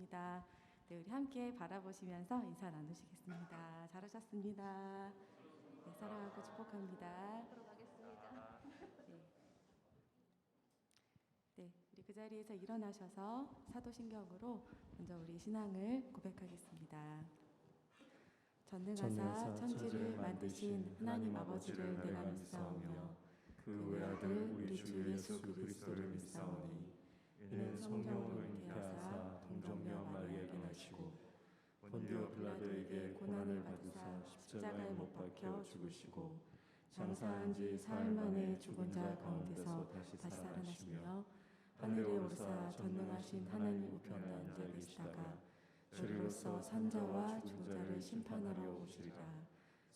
하겠습니다. 네, 우리 함께 바라보시면서 인사 나누시겠습니다. 잘하셨습니다. 네, 사랑하고 축복합니다. 네. 네, 우리 그 자리에서 일어나셔서 사도신경으로 먼저 우리 신앙을 고백하겠습니다. 전능하사 천지를 만드신 하나님 아버지를 내가 믿사오며 그 외아들 우리 주 예수 그리스도를 믿사오니 이는 성령으로 잉태하사 동정녀 마리아에게 나시고 본디오 빌라도에게 고난을 받으사 십자가에 못 박혀 죽으시고 장사한 지 사흘 만에 죽은 자 가운데서 다시 살아나시며 하늘에 오르사 전능하신 하나님 우편에 앉아 계시다가 주로서 산자와 죽은 자를 심판하러 오시리라.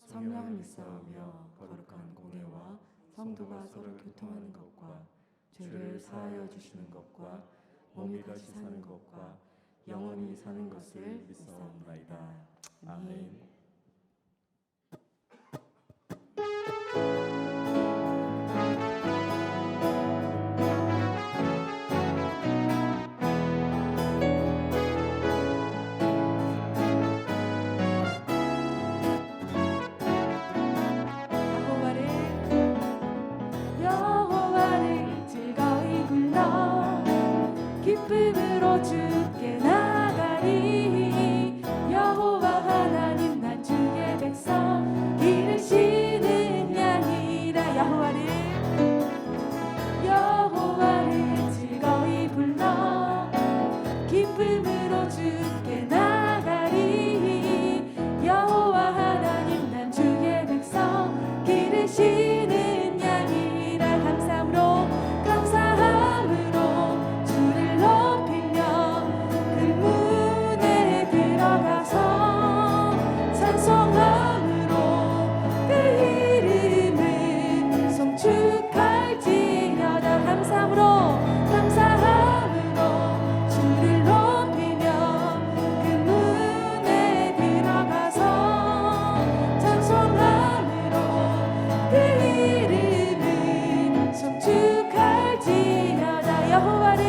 성령 믿사오며 거룩한 공예와 성도가 서로 교통하는 것과 죄를 사하여 주시는 것과 몸이 다시 사는 것과 영원히 사는 것을 믿사옵나이다. 아멘. 기쁨으로 주께 나가리. 여호와 하나님 난 주의 백성 기르시는 양이라. 여호와를 즐거이 불러 기쁨으로 주께 나가리. 여호와 하나님 난 주의 백성 기르시는 양이라. 감사함으로 주를 높이며 그 문에 들어가서 찬송함으로 그 이름을 송축할지어다. 감사함으로 주를 높이며 그 문에 들어가서 찬송함으로 그 이름을 송축할지어다. 여호와를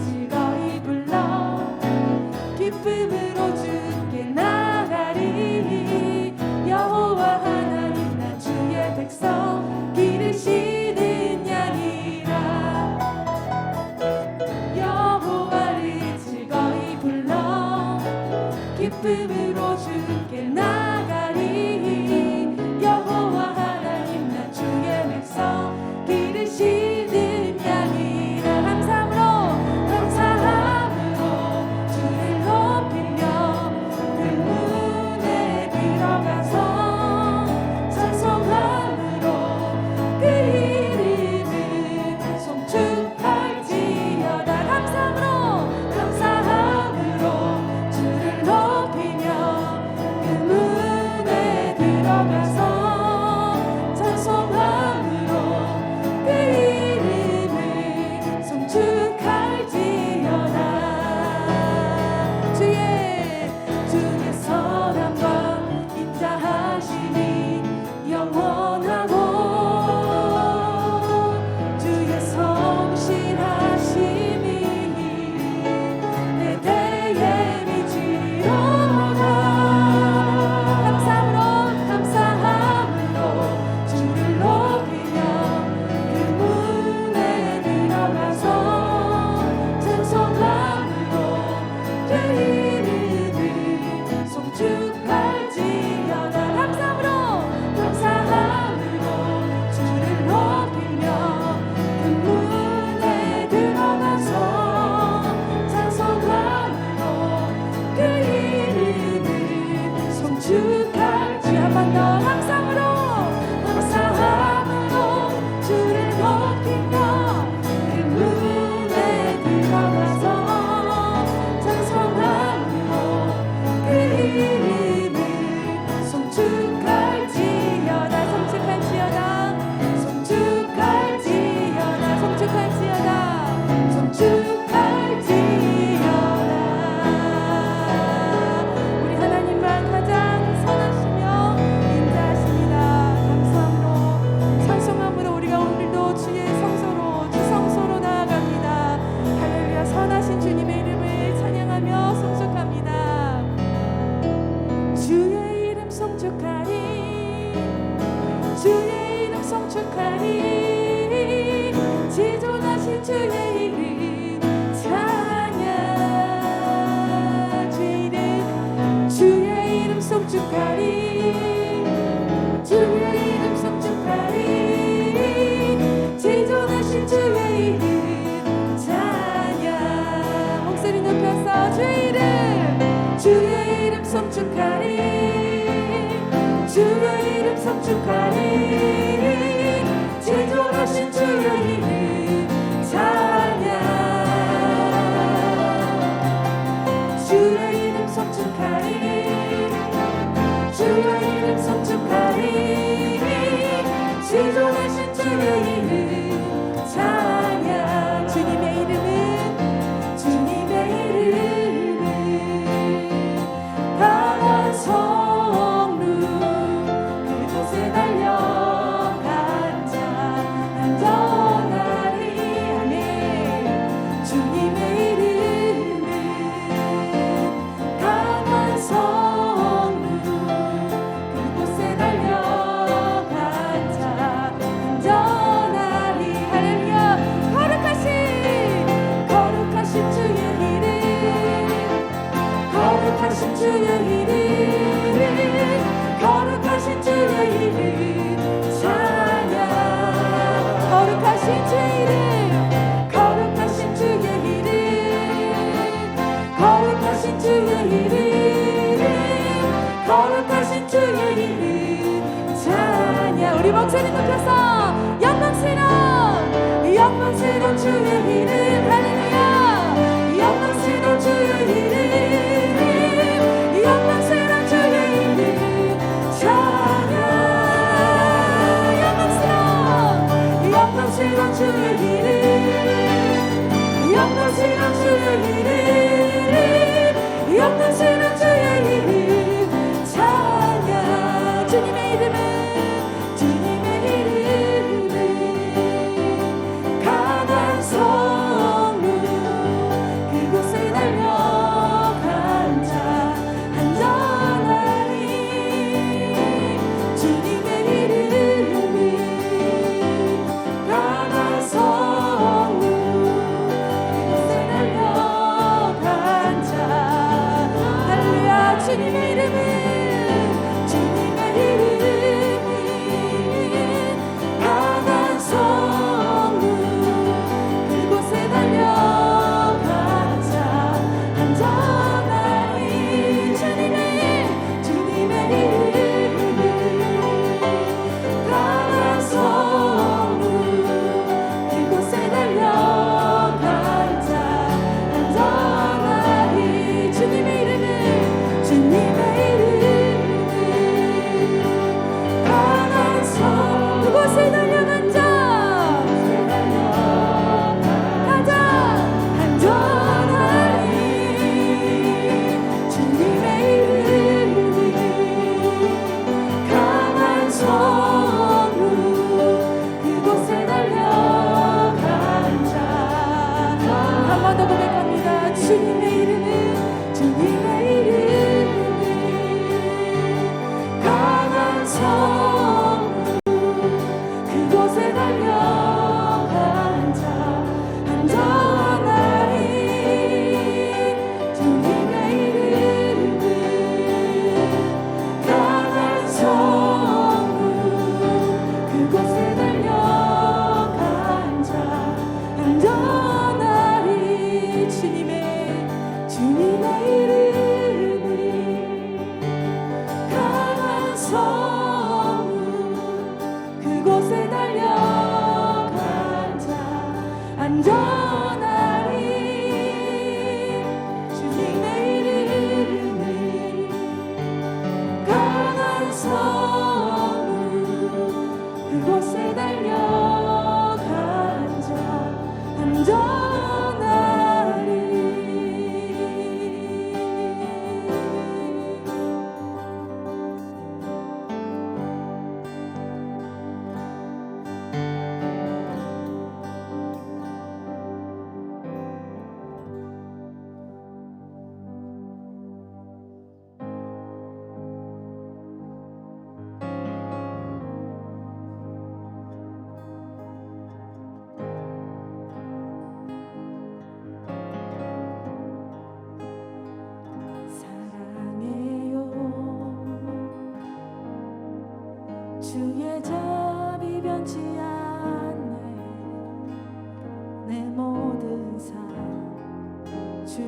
즐거이 불러 기쁨으로 주께 나가리. 여호와 하나님 나 주의 백성 기르시는 양이라. 여호와를 즐거이 불러 기쁨으로 주께 나가리. 여호와 하나님 나 주의 백성 기르시는 양이라. 감사함으로 주를 높이며 그 문에 들어가서 찬송함으로 그 이름을 송축할지어다. 감사함으로 주를 높이며 그 성축하리 주의 이름 성축하리 지존하신 주의 이름 찬양 목소리 높여서 주의 이름 성축하리 주의 이름 성축하리 지존하신 주의 이름 찬양 주의 이름 성축하리 주의 이름 성축하리 지존하신 주의 이름 찬양 주님의 이름은 강한 성루 그곳에 달려간 자 안전하리 아멘 주님의 이름은 강한 성루 그곳에 달려간 자 안전하리 할렐루야 거룩하신 주의 이름 거룩하신 주의 이름 거룩하신 주의 이름 찬양 거룩하신 주의 이름 거룩하신 주의 이름 거룩하신 주의 이름 거룩하신 주의 이름 찬양 우리 목소리 높여서 영광스러운 주의 이름 할렐루야 영광스러운 주의 이름 영광스러운 주의 이름 찬양 영광스러운 주의 이름 영광스러운 주의 이름 영광스러운 주의 이름 찬양 주님의 이름은 강한 성루 그곳에 달려간 자 안전하리 주님의 이름은 강한 성루 그곳에 달려간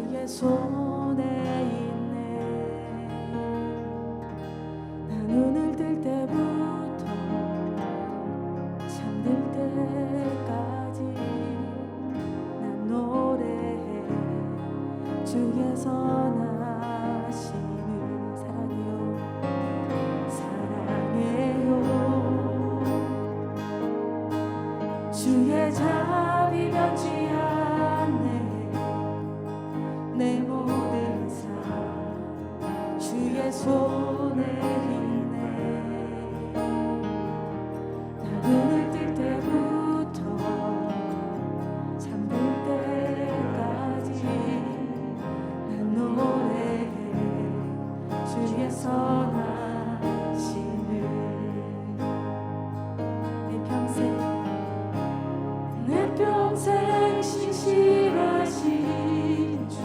주의 손에 있네. 난 눈을 뜰 때부터 잠들 때까지 난 노래해 주의 선하심을. 사랑해요 사랑해요. 주의 자비 변치 않네. 내 모든 삶 주의 손에 있네. 나 눈을 뜰 때부터 잠들 때까지 난 노래해 주의 선하심을. 내 평생 신실하신 주,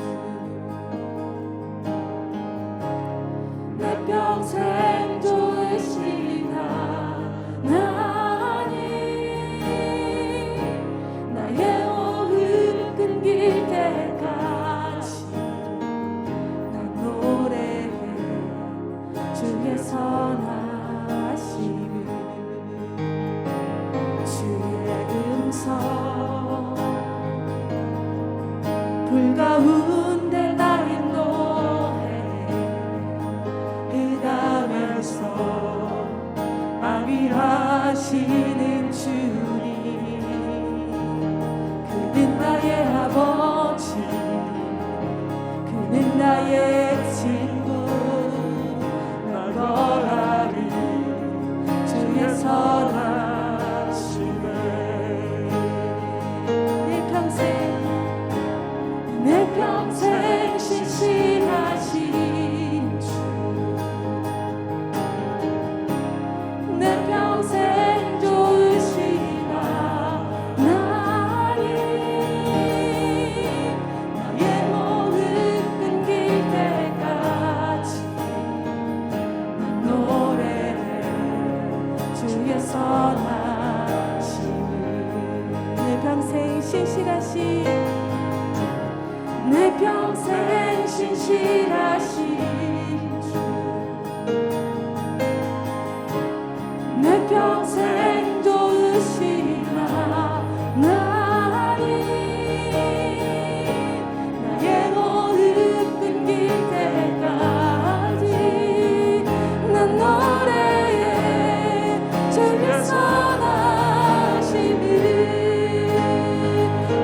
내 평생 좋으신 하나님, 나의 호흡 끊길 때까지 난 노래해 주의 선하심을. 주의 음성 불 가운데 나 인도해 흑암에서 마비하시는 주님, 그는 나의 아버지, 그는 나의 친구, 나 거하리 주의 선하심을. 내 평생 신실하신 주, 내 평생 좋으신 하나님, 나의 호흡 끊길 때까지 난 노래해 주의 선하심을. 내 평생 신실하신, 내 평생 신실하신 주, 내 평생 좋으신 하나님, 나의 호흡 끊길 때까지 난 노래해 주의 선하심을.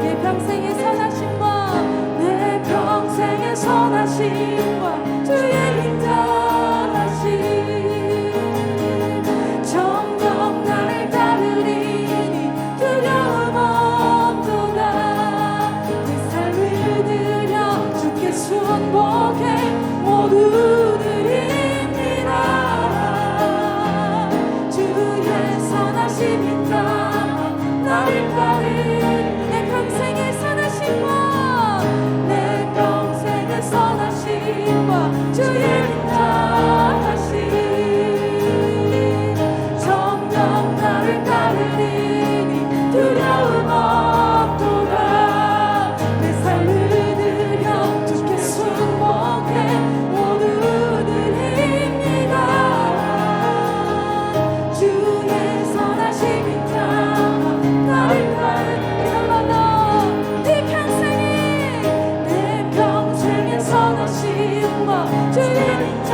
내 평생의 선하심과 평생의 선하심과 주의 인자하심 점점 나를 따르리니 두려움 없도다. 내 삶을 들여 주께 순복해 모두 드립니다. 주의 선하심이 나를 따르 내 평생의 선하심과 선하심과 주의 인자하심 점점 나를 따르리니 두려움 없도다. 내 삶을 들여 주께 순복해 모두 드립니다. 주의 선하심이 나를 따르 내 평생에 선하심과 주의 인자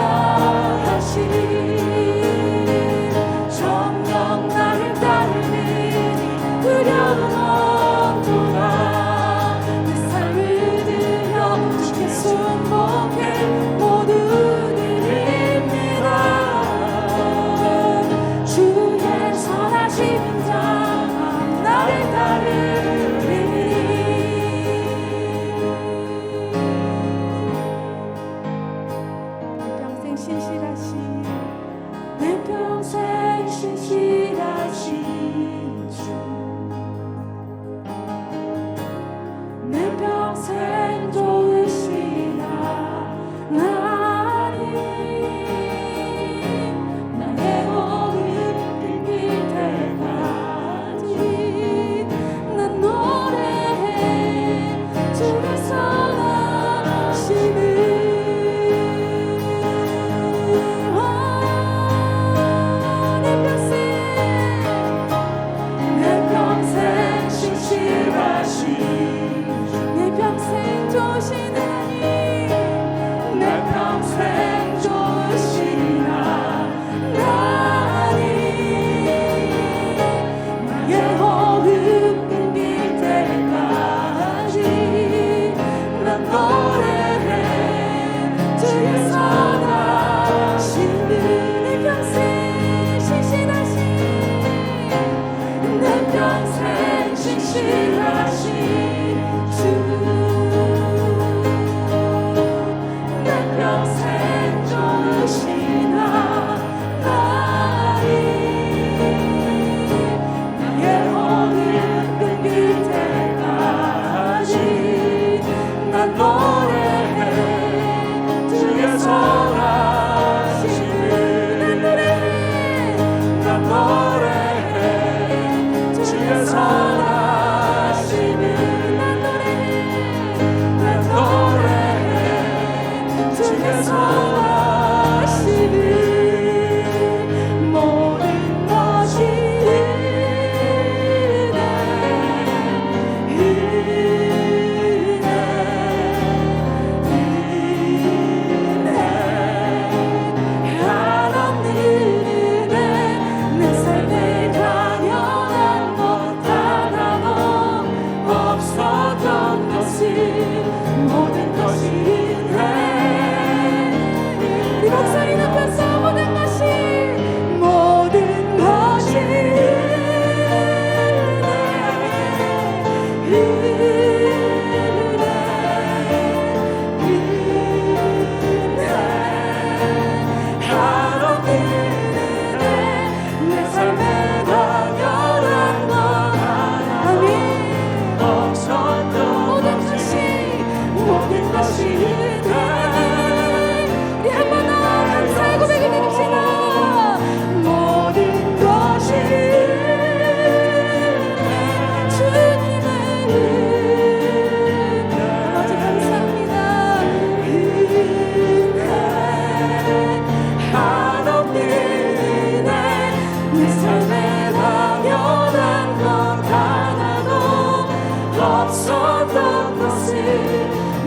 생존하신 하나님 나의 호흡 끊길 때까지 난 노래해 주의 선하신 내 평생 신실하신 내 평생 신실하신 주 내 평생 좋으신 하나님 나의 호흡 끊길 때까지 난 노래해 주의 선하심을 난 노래해 주의 선하심을 난 노래해 주의 선하심을 모든 것이 한없는 은혜 내 삶에 당연한 것 하나도 없었던 것을 모든 것이 은혜 네 목소리 높여서 모든 것이 한없는 은혜 내 삶에 당연한 것 하나도 없었던 모든 것이 은혜 우리 한 번 더 감사의 고백을 드립시다 모든 것이 주님의 은혜 아버지 감사합니다 은혜 한없는 은혜 내 삶에 당연한 것 하나도 없었던 것을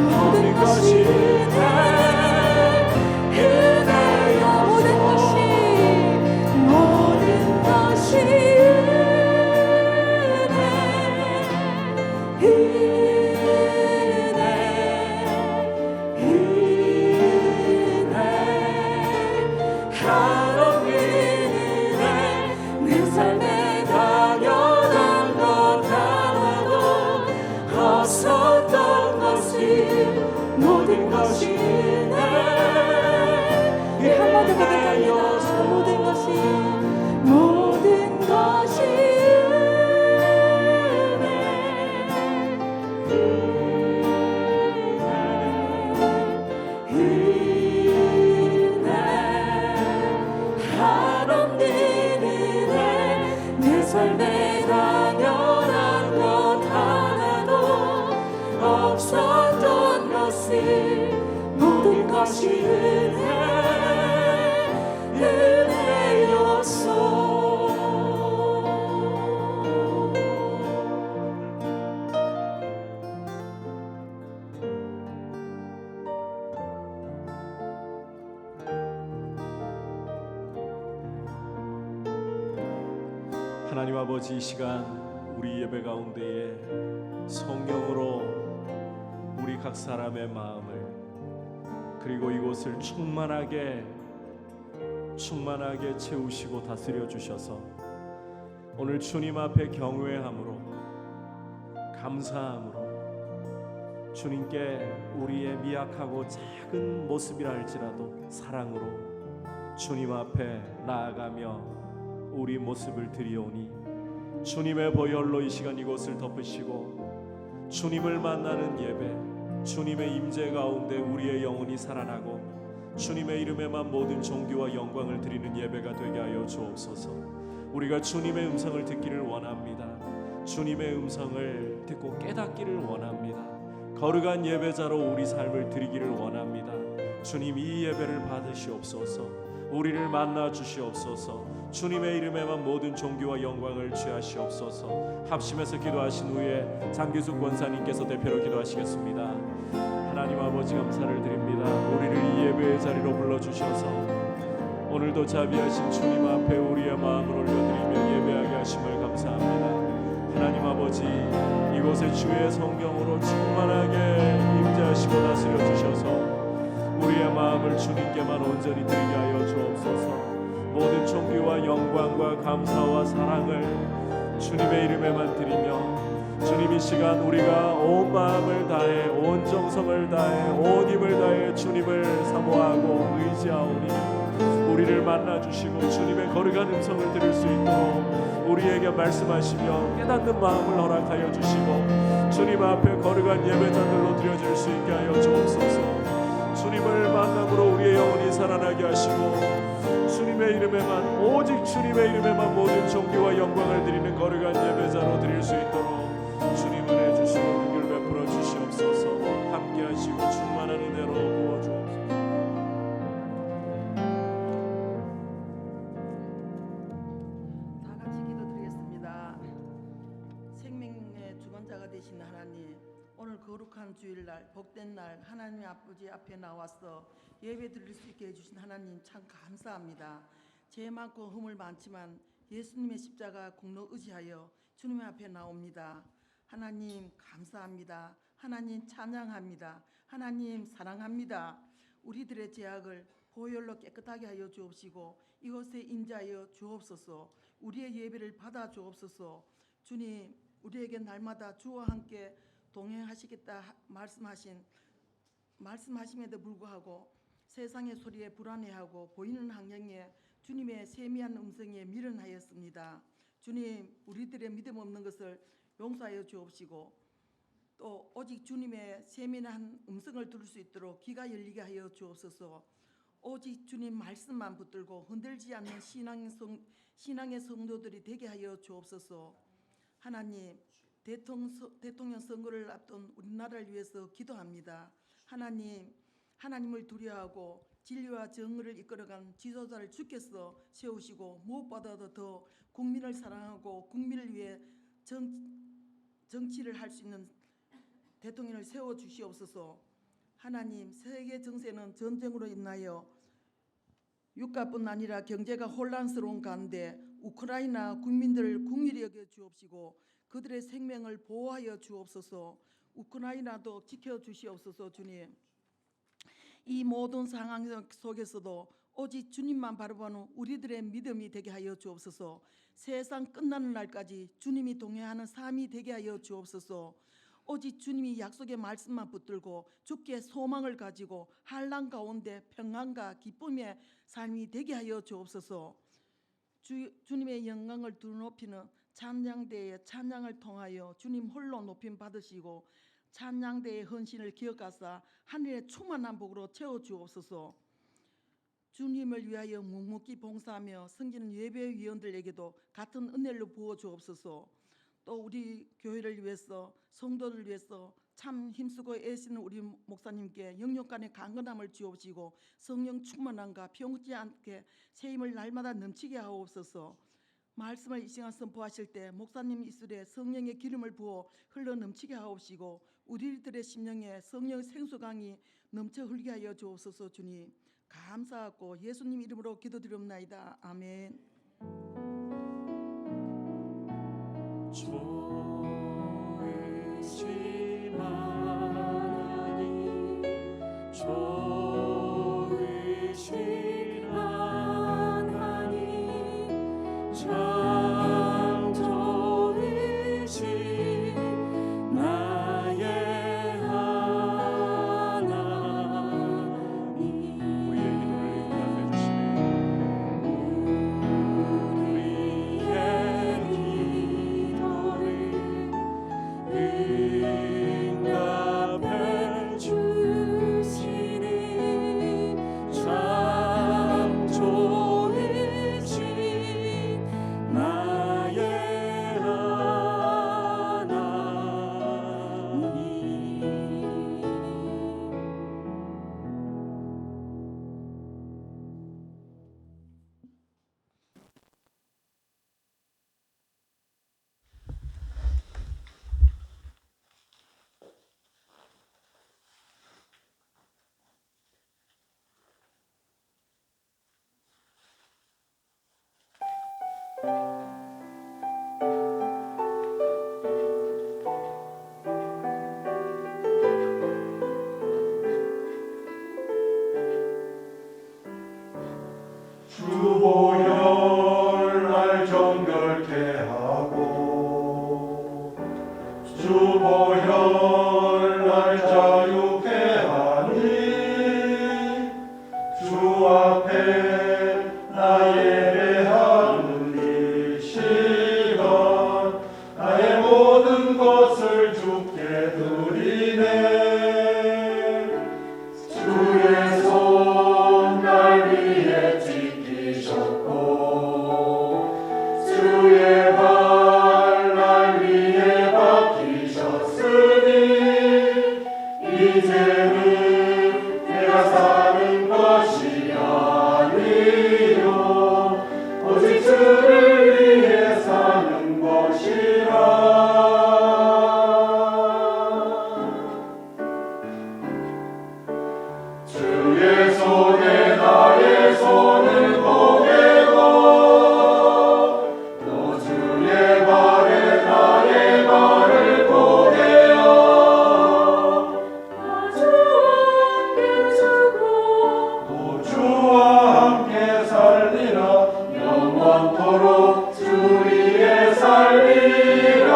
모든 것이 은혜 은혜여 모든 것이 은혜 은혜 한없는 은혜 내 삶에 당연한 것 하나도 없었던 것을 모든 것이 은혜 한 번 더 고백합니다 모든 것이 은혜 한없는 은혜 내 삶에 당연한 것 하나도 없었던 것을 모든 것이 은혜였소 하나님 아버지 이 시간 우리 예배 가운데에 성령으로 우리 각 사람의 마음을 그리고 이곳을 충만하게 채우시고 다스려 주셔서 오늘 주님 앞에 경외함으로 감사함으로 주님께 우리의 미약하고 작은 모습이라 할지라도 사랑으로 주님 앞에 나아가며 우리 모습을 드리오니 주님의 보혈로 이 시간 이곳을 덮으시고 주님을 만나는 예배 주님의 임재 가운데 우리의 영혼이 살아나고 주님의 이름에만 모든 존귀와 영광을 드리는 예배가 되게 하여 주옵소서. 우리가 주님의 음성을 듣기를 원합니다. 주님의 음성을 듣고 깨닫기를 원합니다. 거룩한 예배자로 우리 삶을 드리기를 원합니다. 주님 이 예배를 받으시옵소서. 우리를 만나 주시옵소서. 주님의 이름에만 모든 존귀와 영광을 취하시옵소서. 합심해서 기도하신 후에 장규숙 권사님께서 대표로 기도하시겠습니다. 하나님 아버지 감사를 드립니다. 우리를 이 예배에 예배의 자리로 불러주셔서 오늘도 자비하신 주님 앞에 우리의 마음을 올려드리며 예배하게 하심을 감사합니다. 하나님 아버지, 이곳에 주의 성령으로 충만하게 임재하시고 다스려 주셔서 우리의 마음을 주님께만 온전히 드리게 하여 주옵소서. 모든 존귀와 영광과 감사와 사랑을 주님의 이름에만 드리며 주님 이 시간 우리가 온 마음을 다해 온 정성을 다해 온 힘을 다해 주님을 사모하고 의지하오니 우리를 만나주시고 주님의 거룩한 음성을 들을 수 있도록 우리에게 말씀하시며 깨닫는 마음을 허락하여 주시고 주님 앞에 거룩한 예배자들로 드려질 수 있게 하여 주옵소서. 주님을 만남으로 우리의 영혼이 살아나게 하시고 주님의 이름에만 오직 주님의 이름에만 모든 존귀와 영광을 드리는 거룩한 예배자로 드릴 수 있도록 주님 은혜 주시고 긍휼 베풀어 주시옵소서. 함께 하시고 충만한 은혜로 부어 주옵소서. 다 같이 기도드리겠습니다. 생명의 주관자가 되신 하나님, 오늘 거룩한 주일날 복된 날 하나님 아버지 앞에 나와서 예배 드릴 수 있게 해주신 하나님 참 감사합니다. 죄 많고 허물 많지만 예수님의 십자가 공로 의지하여 주님 앞에 나옵니다. 하나님 감사합니다. 하나님 찬양합니다. 하나님 사랑합니다. 우리들의 죄악을 보혈로 깨끗하게 하여 주옵시고 이곳에 임재하여 주옵소서. 우리의 예배를 받아 주옵소서. 주님, 우리에게 날마다 주와 함께 동행하시겠다 말씀하심에도 불구하고 세상의 소리에 불안해하고 보이는 환경에 주님의 세미한 음성에 미련하였습니다. 주님, 우리들의 믿음 없는 것을 용서하여 주옵시고 또 오직 주님의 세미한 음성을 들을 수 있도록 귀가 열리게 하여 주옵소서. 오직 주님 말씀만 붙들고 흔들지 않는 신앙의 성도들이 되게 하여 주옵소서. 하나님, 대통령 선거를 앞둔 우리나라를 위해서 기도합니다. 하나님을 두려워하고 진리와 정의를 이끌어간 지도자를 주께서 세우시고 무엇보다도 더 국민을 사랑하고 국민을 위해 정치를 할 수 있는 대통령을 세워주시옵소서. 하나님, 세계 정세는 전쟁으로 인하여 유가뿐 아니라 경제가 혼란스러운 가운데 우크라이나 국민들을 긍휼히 여겨 주옵시고 그들의 생명을 보호하여 주옵소서. 우크라이나도 지켜주시옵소서. 주님, 이 모든 상황 속에서도 오직 주님만 바라보는 우리들의 믿음이 되게 하여 주옵소서. 세상 끝나는 날까지 주님이 동행하는 삶이 되게 하여 주옵소서. 오직 주님이 약속의 말씀만 붙들고 주께 소망을 가지고 환난 가운데 평안과 기쁨의 삶이 되게 하여 주옵소서. 주님의 영광을 두높이는 찬양대의 찬양을 통하여 주님 홀로 높임 받으시고 찬양대의 헌신을 기억하사 하늘의 충만한 복으로 채워주옵소서. 주님을 위하여 묵묵히 봉사하며 섬기는 예배위원들에게도 같은 은혜를 부어주옵소서. 또 우리 교회를 위해서 성도를 위해서 참 힘쓰고 애쓰는 우리 목사님께 영육간의 강건함을 주옵시고 성령 충만함과 병치 않게 새 힘을 날마다 넘치게 하옵소서. 말씀을 이 시간 선포하실 때 목사님 입술에 성령의 기름을 부어 흘러 넘치게 하옵시고 우리들의 심령에 성령의 생수강이 넘쳐 흘게 하여 주옵소서. 주님 감사하고 예수님 이름으로 기도드리옵나이다. 아멘. 좋으신 하나님, 좋으신 하나님, 참 좋으신 나의 하나님. 우리의 기도를 응답해 주시네. 우리의 기도를 주보혈 날 정결케 하고 주보혈 날 자유케 하니 주 앞에 나 예배하는 이 시간 나의 모든 것을 주께 드리네. 주의 손 날 위해 지키셨고 주의 발 날 위해 박히셨으니 이제는 내가 사는 것이 아니요 오직 주를 위해 사는 것이라. 주의 손에 나의 손을 보게고 또 주의 발에 나의 발을 보게 하여 또 주와 함께 살리라. 영원토록 주 위에 살리라.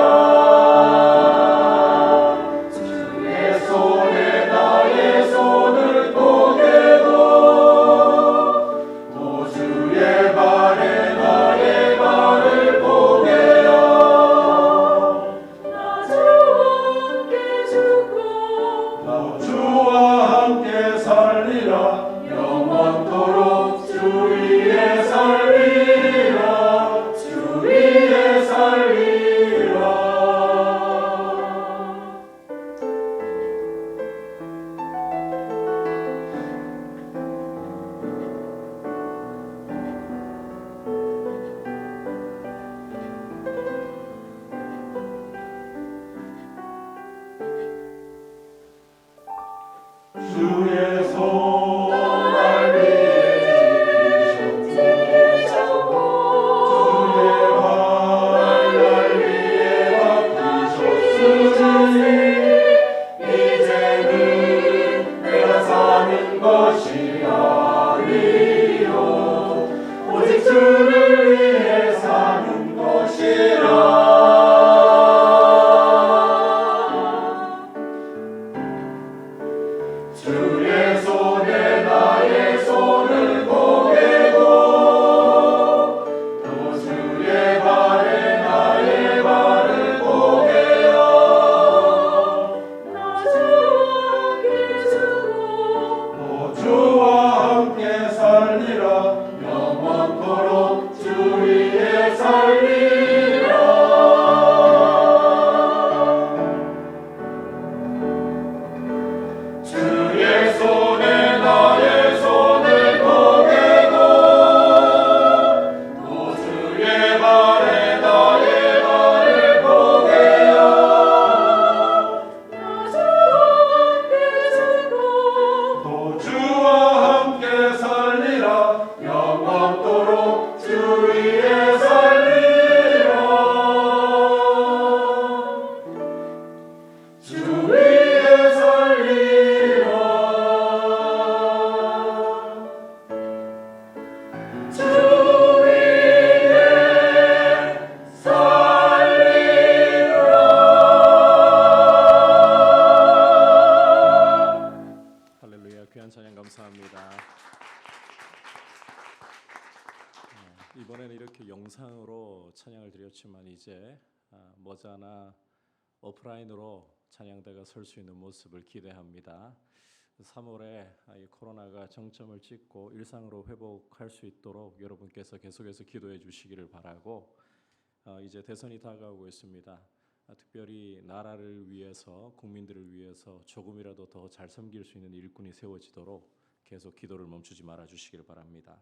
주의 손에 나의 손을 보게고 또 주의 발에 나의 발을 보게 하여 또 주와 함께 살리라. 영원토록 주 위에 살리라. 주 위에 살리라. 주의 손 날 위해 지키셨고 주의 발 날 위해 박히셨으니 이제는 내가 사는 것이 아니요 오직 주를 위해 사는 것이라. 주의 손에 나의 손을 보게고 또 주의 발에 나의 발을 보게 하여 또 주와 함께 살리라. 영원토록 주 위에 살리라. 주의 손에 나의 손을 보게고 또 주의 발에 나의 발을 보게 하여 또 주와 함께 살리라. 영원토록 주 위에 살리라. 주 위에 살리라. 주 위에 살리라. 할렐루야. 귀한 찬양 감사합니다. 이번에는 이렇게 영상으로 찬양을 드렸지만 이제 머지않아 오프라인으로 찬양대가 설 수 있는 모습을 기대합니다. 3월에 이 코로나가 정점을 찍고 일상으로 회복할 수 있도록 여러분께서 계속해서 기도해 주시기를 바라고 이제 대선이 다가오고 있습니다. 특별히 나라를 위해서 국민들을 위해서 조금이라도 더 잘 섬길 수 있는 일꾼이 세워지도록 계속 기도를 멈추지 말아 주시기를 바랍니다.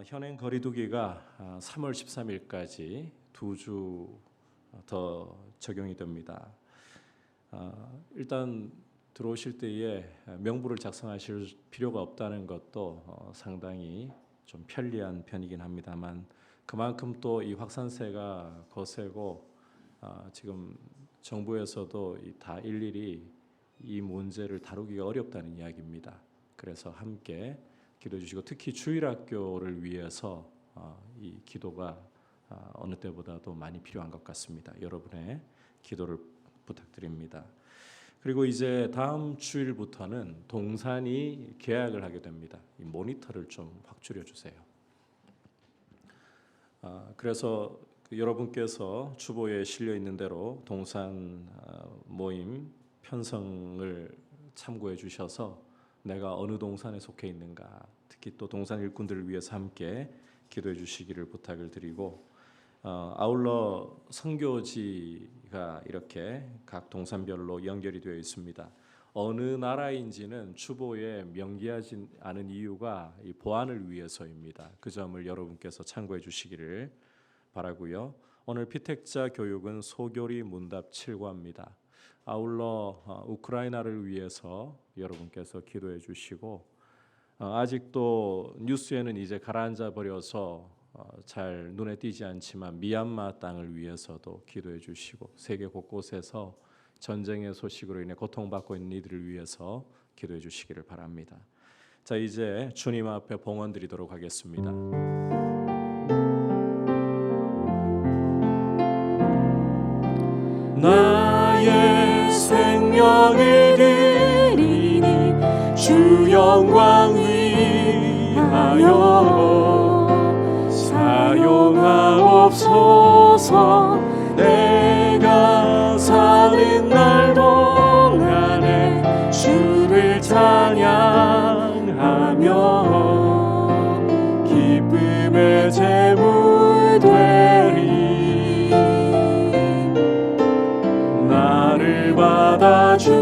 현행 거리두기가 3월 13일까지 2주 더 적용이 됩니다. 일단 들어오실 때에 명부를 작성하실 필요가 없다는 것도 상당히 좀 편리한 편이긴 합니다만 그만큼 또 이 확산세가 거세고 지금 정부에서도 다 일일이 이 문제를 다루기가 어렵다는 이야기입니다. 그래서 함께 기도해 주시고 특히 주일학교를 위해서 이 기도가 어느 때보다도 많이 필요한 것 같습니다. 여러분의 기도를 부탁드립니다. 그리고 이제 다음 주일부터는 동산이 개학을 하게 됩니다. 이 모니터를 좀 확 줄여주세요. 그래서 여러분께서 주보에 실려 있는 대로 동산 모임 편성을 참고해 주셔서 내가 어느 동산에 속해 있는가, 특히 또 동산 일꾼들을 위해서 함께 기도해 주시기를 부탁을 드리고, 아울러 선교지가 이렇게 각 동산별로 연결이 되어 있습니다. 어느 나라인지는 주보에 명기하지 않은 이유가 이 보안을 위해서입니다. 그 점을 여러분께서 참고해 주시기를 바라고요. 오늘 피택자 교육은 소교리 문답 7과입니다. 아울러 우크라이나를 위해서 여러분께서 기도해 주시고, 아직도 뉴스에는 이제 가라앉아 버려서 잘 눈에 띄지 않지만 미얀마 땅을 위해서도 기도해 주시고, 세계 곳곳에서 전쟁의 소식으로 인해 고통받고 있는 이들을 위해서 기도해 주시기를 바랍니다. 자, 이제 주님 앞에 봉헌 드리도록 하겠습니다. 나의 생명을 드리니 주 영광 위하여 사용하옵소서. 내가 사는 날 동안에 주를 찬양하며 기쁨의 제물 되리. 나를 받아주소서.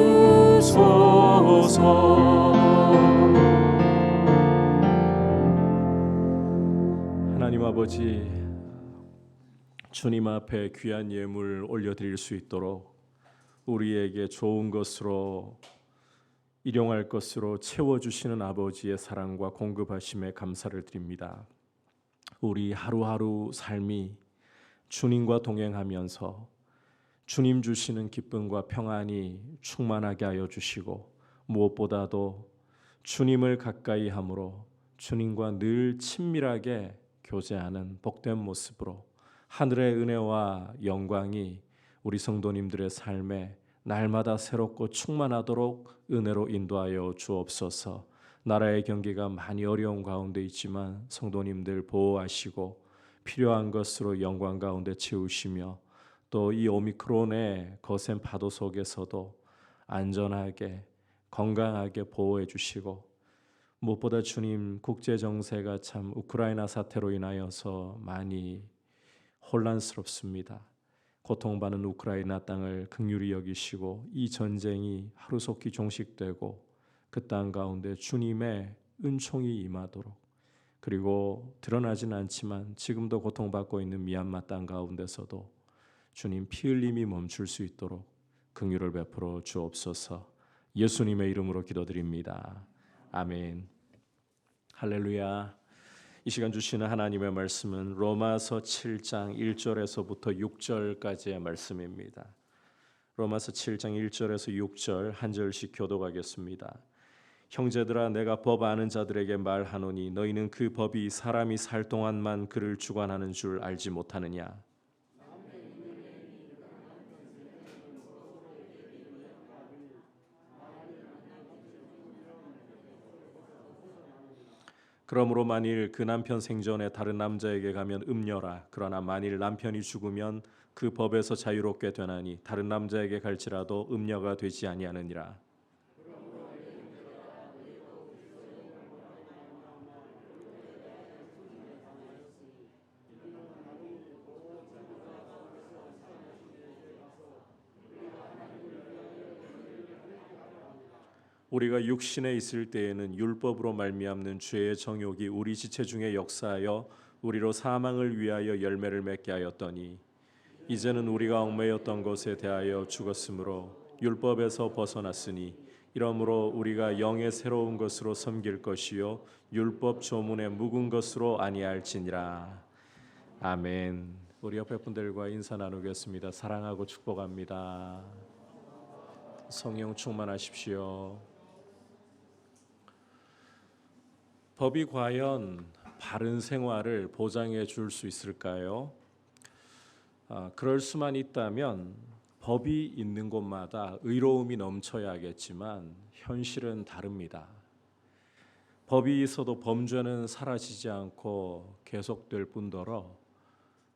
하나님 아버지, 주님 앞에 귀한 예물 올려드릴 수 있도록 우리에게 좋은 것으로, 일용할 것으로 채워주시는 아버지의 사랑과 공급하심에 감사를 드립니다. 우리 하루하루 삶이 주님과 동행하면서 주님 주시는 기쁨과 평안이 충만하게 하여 주시고, 무엇보다도 주님을 가까이 함으로 주님과 늘 친밀하게 교제하는 복된 모습으로 하늘의 은혜와 영광이 우리 성도님들의 삶에 날마다 새롭고 충만하도록 은혜로 인도하여 주옵소서. 나라의 경기가 많이 어려운 가운데 있지만 성도님들 보호하시고 필요한 것으로 영광 가운데 채우시며, 또 이 오미크론의 거센 파도 속에서도 안전하게 건강하게 보호해 주시고, 무엇보다 주님, 국제 정세가 참 우크라이나 사태로 인하여서 많이 혼란스럽습니다. 고통받는 우크라이나 땅을 긍휼히 여기시고 이 전쟁이 하루속히 종식되고 그 땅 가운데 주님의 은총이 임하도록, 그리고 드러나진 않지만 지금도 고통받고 있는 미얀마 땅 가운데서도 주님 피 흘림이 멈출 수 있도록 긍휼을 베풀어 주옵소서. 예수님의 이름으로 기도드립니다. 아멘. 할렐루야. 이 시간 주시는 하나님의 말씀은 로마서 7장 1절에서부터 6절까지의 말씀입니다. 로마서 7장 1절에서 6절 한 절씩 교독하겠습니다. 형제들아, 내가 법 아는 자들에게 말하노니 너희는 그 법이 사람이 살 동안만 그를 주관하는 줄 알지 못하느냐. 그러므로 만일 그 남편 생전에 다른 남자에게 가면 음녀라. 그러나 만일 남편이 죽으면 그 법에서 자유롭게 되나니 다른 남자에게 갈지라도 음녀가 되지 아니하느니라. 우리가 육신에 있을 때에는 율법으로 말미암는 죄의 정욕이 우리 지체 중에 역사하여 우리로 사망을 위하여 열매를 맺게 하였더니, 이제는 우리가 얽매였던 것에 대하여 죽었으므로 율법에서 벗어났으니, 이러므로 우리가 영의 새로운 것으로 섬길 것이요 율법 조문의 묵은 것으로 아니할지니라. 아멘. 우리 옆에 분들과 인사 나누겠습니다. 사랑하고 축복합니다. 성령 충만하십시오. 법이 과연 바른 생활을 보장해 줄 수 있을까요? 그럴 수만 있다면 법이 있는 곳마다 의로움이 넘쳐야겠지만 현실은 다릅니다. 법이 있어도 범죄는 사라지지 않고 계속될 뿐더러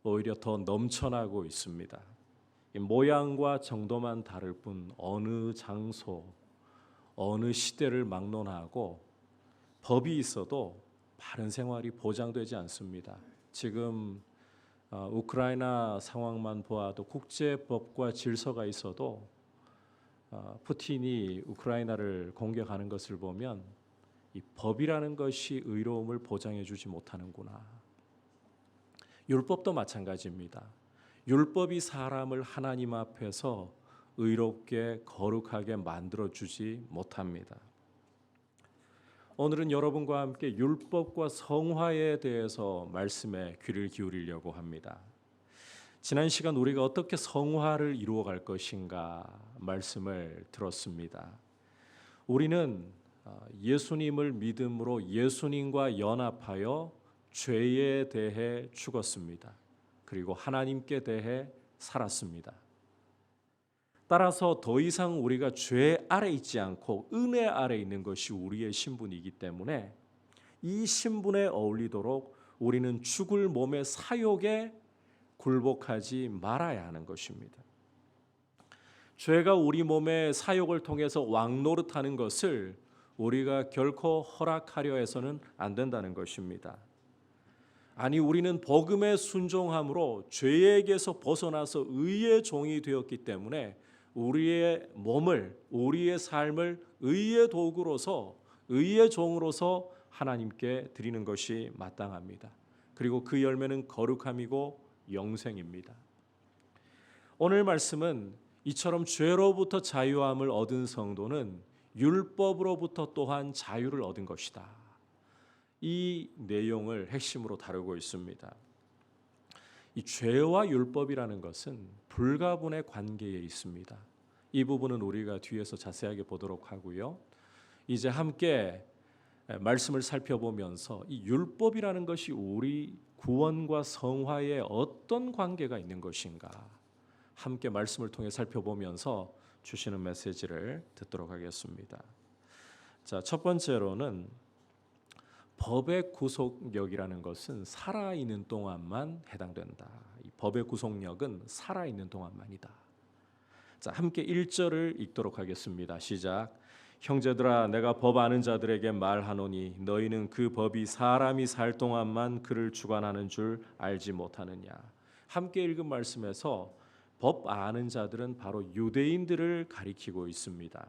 오히려 더 넘쳐나고 있습니다. 모양과 정도만 다를 뿐 어느 장소, 어느 시대를 막론하고 법이 있어도 바른 생활이 보장되지 않습니다. 지금 우크라이나 상황만 보아도 국제법과 질서가 있어도 푸틴이 우크라이나를 공격하는 것을 보면 이 법이라는 것이 의로움을 보장해 주지 못하는구나. 율법도 마찬가지입니다. 율법이 사람을 하나님 앞에서 의롭게 거룩하게 만들어 주지 못합니다. 오늘은 여러분과 함께 율법과 성화에 대해서 말씀에 귀를 기울이려고 합니다. 지난 시간 우리가 어떻게 성화를 이루어 갈 것인가 말씀을 들었습니다. 우리는 예수님을 믿음으로 예수님과 연합하여 죄에 대해 죽었습니다. 그리고 하나님께 대해 살았습니다. 따라서 더 이상 우리가 죄 아래 있지 않고 은혜 아래 있는 것이 우리의 신분이기 때문에 이 신분에 어울리도록 우리는 죽을 몸의 사욕에 굴복하지 말아야 하는 것입니다. 죄가 우리 몸의 사욕을 통해서 왕노릇하는 것을 우리가 결코 허락하려 해서는 안 된다는 것입니다. 아니, 우리는 복음에 순종함으로 죄에게서 벗어나서 의의 종이 되었기 때문에 우리의 몸을, 우리의 삶을 의의 도구로서, 의의 종으로서 하나님께 드리는 것이 마땅합니다. 그리고 그 열매는 거룩함이고 영생입니다. 오늘 말씀은 이처럼 죄로부터 자유함을 얻은 성도는 율법으로부터 또한 자유를 얻은 것이다. 이 내용을 핵심으로 다루고 있습니다. 이 죄와 율법이라는 것은 불가분의 관계에 있습니다. 이 부분은 우리가 뒤에서 자세하게 보도록 하고요. 이제 함께 말씀을 살펴보면서 이 율법이라는 것이 우리 구원과 성화에 어떤 관계가 있는 것인가 함께 말씀을 통해 살펴보면서 주시는 메시지를 듣도록 하겠습니다. 자, 첫 번째로는 법의 구속력이라는 것은 살아있는 동안만 해당된다. 이 법의 구속력은 살아있는 동안만이다. 자, 함께 1절을 읽도록 하겠습니다. 시작. 형제들아, 내가 법 아는 자들에게 말하노니 너희는 그 법이 사람이 살 동안만 그를 주관하는 줄 알지 못하느냐. 함께 읽은 말씀에서 법 아는 자들은 바로 유대인들을 가리키고 있습니다.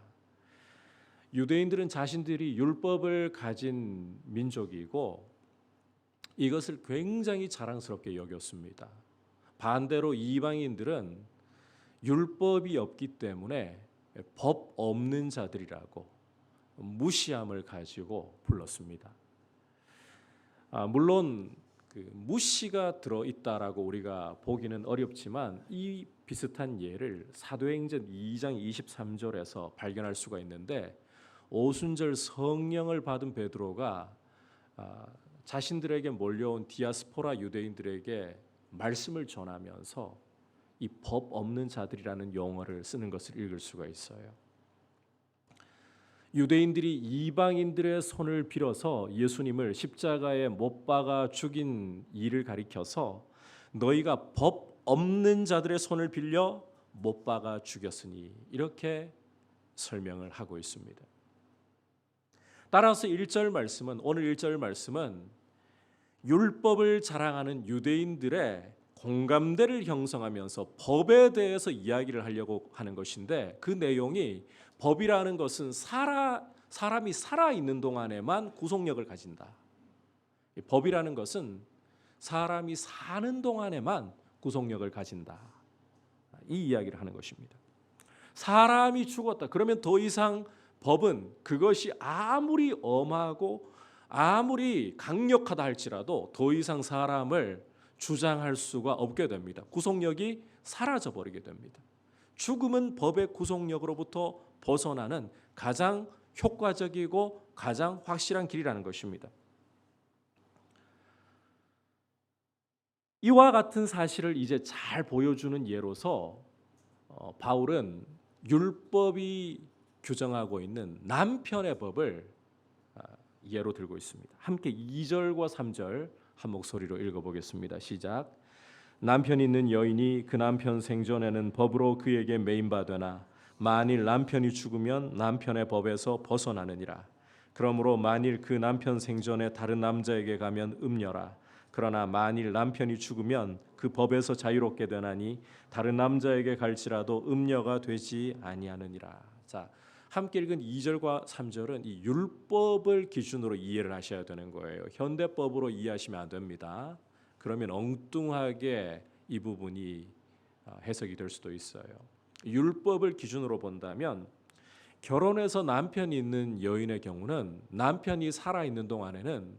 유대인들은 자신들이 율법을 가진 민족이고 이것을 굉장히 자랑스럽게 여겼습니다. 반대로 이방인들은 율법이 없기 때문에 법 없는 자들이라고 무시함을 가지고 불렀습니다. 물론 그 무시가 들어있다라고 우리가 보기는 어렵지만 이 비슷한 예를 사도행전 2장 23절에서 발견할 수가 있는데 오순절 성령을 받은 베드로가 자신들에게 몰려온 디아스포라 유대인들에게 말씀을 전하면서 이 법 없는 자들이라는 용어를 쓰는 것을 읽을 수가 있어요. 유대인들이 이방인들의 손을 빌어서 예수님을 십자가에 못 박아 죽인 일을 가리켜서 너희가 법 없는 자들의 손을 빌려 못 박아 죽였으니 이렇게 설명을 하고 있습니다. 따라서 1절 말씀은 오늘 1절 말씀은 율법을 자랑하는 유대인들의 공감대를 형성하면서 법에 대해서 이야기를 하려고 하는 것인데 그 내용이 법이라는 것은 사람이 살아있는 동안에만 구속력을 가진다. 법이라는 것은 사람이 사는 동안에만 구속력을 가진다. 이 이야기를 하는 것입니다. 사람이 죽었다. 그러면 더 이상 법은 그것이 아무리 엄하고 아무리 강력하다 할지라도 더 이상 사람을 주장할 수가 없게 됩니다. 구속력이 사라져 버리게 됩니다. 죽음은 법의 구속력으로부터 벗어나는 가장 효과적이고 가장 확실한 길이라는 것입니다. 이와 같은 사실을 이제 잘 보여주는 예로서 바울은 율법이 규정하고 있는 남편의 법을 예로 들고 있습니다. 함께 2절과 3절 한 목소리로 읽어보겠습니다. 시작. 남편 있는 여인이 그 남편 생전에는 법으로 그에게 매인바되나 만일 남편이 죽으면 남편의 법에서 벗어나느니라. 그러므로 만일 그 남편 생전에 다른 남자에게 가면 음녀라. 그러나 만일 남편이 죽으면 그 법에서 자유롭게 되나니 다른 남자에게 갈지라도 음녀가 되지 아니하느니라. 자, 함께 읽은 2절과 3절은 이 율법을 기준으로 이해를 하셔야 되는 거예요. 현대법으로 이해하시면 안 됩니다. 그러면 엉뚱하게 이 부분이 해석이 될 수도 있어요. 율법을 기준으로 본다면 결혼해서 남편이 있는 여인의 경우는 남편이 살아있는 동안에는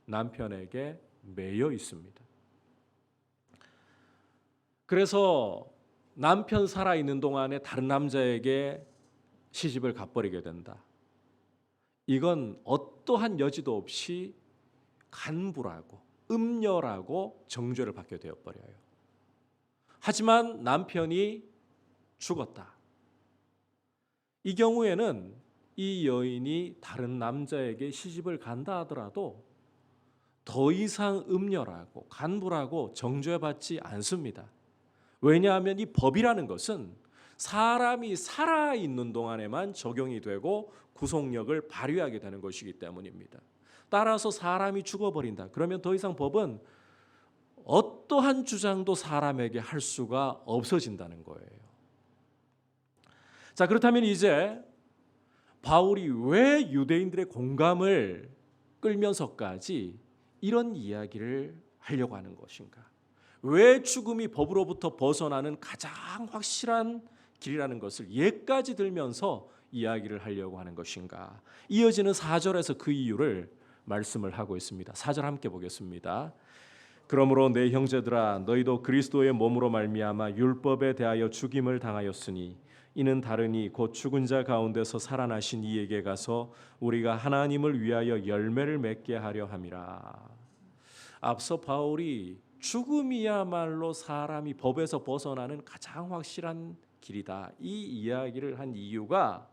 남편에게 매여 있습니다. 그래서 남편 살아있는 동안에 다른 남자에게 시집을 가버리게 된다. 이건 어떠한 여지도 없이 간부라고 음녀라고 정죄를 받게 되어버려요. 하지만 남편이 죽었다. 이 경우에는 이 여인이 다른 남자에게 시집을 간다 하더라도 더 이상 음녀라고 간부라고 정죄받지 않습니다. 왜냐하면 이 법이라는 것은 사람이 살아있는 동안에만 적용이 되고 구속력을 발휘하게 되는 것이기 때문입니다. 따라서 사람이 죽어버린다. 그러면 더 이상 법은 어떠한 주장도 사람에게 할 수가 없어진다는 거예요. 자, 그렇다면 이제 바울이 왜 유대인들의 공감을 끌면서까지 이런 이야기를 하려고 하는 것인가? 왜 죽음이 법으로부터 벗어나는 가장 확실한 길이라는 것을 예까지 들면서 이야기를 하려고 하는 것인가? 이어지는 4절에서 그 이유를 말씀을 하고 있습니다. 4절 함께 보겠습니다. 그러므로 내 형제들아 너희도 그리스도의 몸으로 말미암아 율법에 대하여 죽임을 당하였으니 이는 다르니 곧 죽은 자 가운데서 살아나신 이에게 가서 우리가 하나님을 위하여 열매를 맺게 하려 함이라. 앞서 바울이 죽음이야말로 사람이 법에서 벗어나는 가장 확실한 길이다. 이 이야기를 한 이유가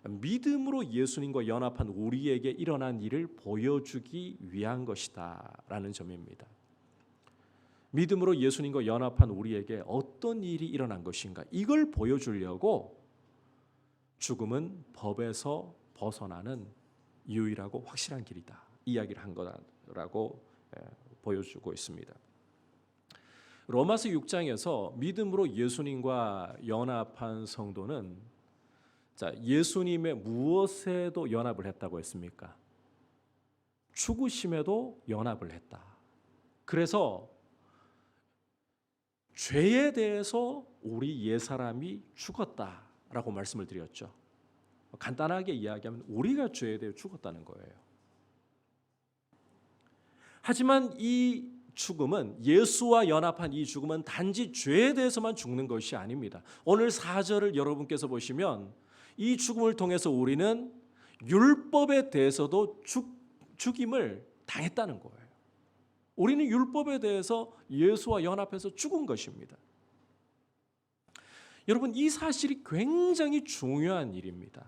믿음으로 예수님과 연합한 우리에게 일어난 일을 보여주기 위한 것이다 라는 점입니다. 믿음으로 예수님과 연합한 우리에게 어떤 일이 일어난 것인가, 이걸 보여주려고 죽음은 법에서 벗어나는 유일하고 확실한 길이다 이야기를 한 거라고 보여주고 있습니다. 로마서 6장에서 믿음으로 예수님과 연합한 성도는 예수님의 무엇에도 연합을 했다고 했습니까? 죽으심에도 연합을 했다. 그래서 죄에 대해서 우리 옛사람이 죽었다라고 말씀을 드렸죠. 간단하게 이야기하면 우리가 죄에 대해 죽었다는 거예요. 하지만 이 죽음은, 예수와 연합한 이 죽음은 단지 죄에 대해서만 죽는 것이 아닙니다. 오늘 4절을 여러분께서 보시면 이 죽음을 통해서 우리는 율법에 대해서도 죽임을 당했다는 거예요. 우리는 율법에 대해서 예수와 연합해서 죽은 것입니다. 여러분, 이 사실이 굉장히 중요한 일입니다.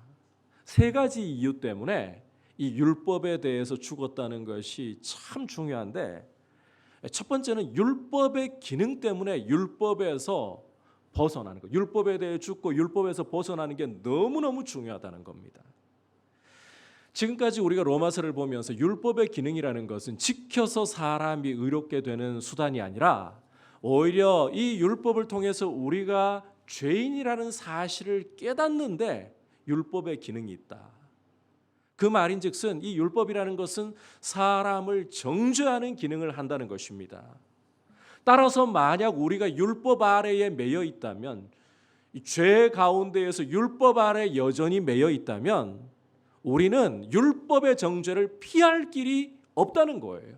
세 가지 이유 때문에 이 율법에 대해서 죽었다는 것이 참 중요한데, 첫 번째는 율법의 기능 때문에 율법에서 벗어나는 것. 율법에 대해 죽고 율법에서 벗어나는 게 너무너무 중요하다는 겁니다. 지금까지 우리가 로마서를 보면서 율법의 기능이라는 것은 지켜서 사람이 의롭게 되는 수단이 아니라 오히려 이 율법을 통해서 우리가 죄인이라는 사실을 깨닫는데 율법의 기능이 있다. 그 말인즉슨 이 율법이라는 것은 사람을 정죄하는 기능을 한다는 것입니다. 따라서 만약 우리가 율법 아래에 매여 있다면, 죄 가운데에서 율법 아래 여전히 매여 있다면 우리는 율법의 정죄를 피할 길이 없다는 거예요.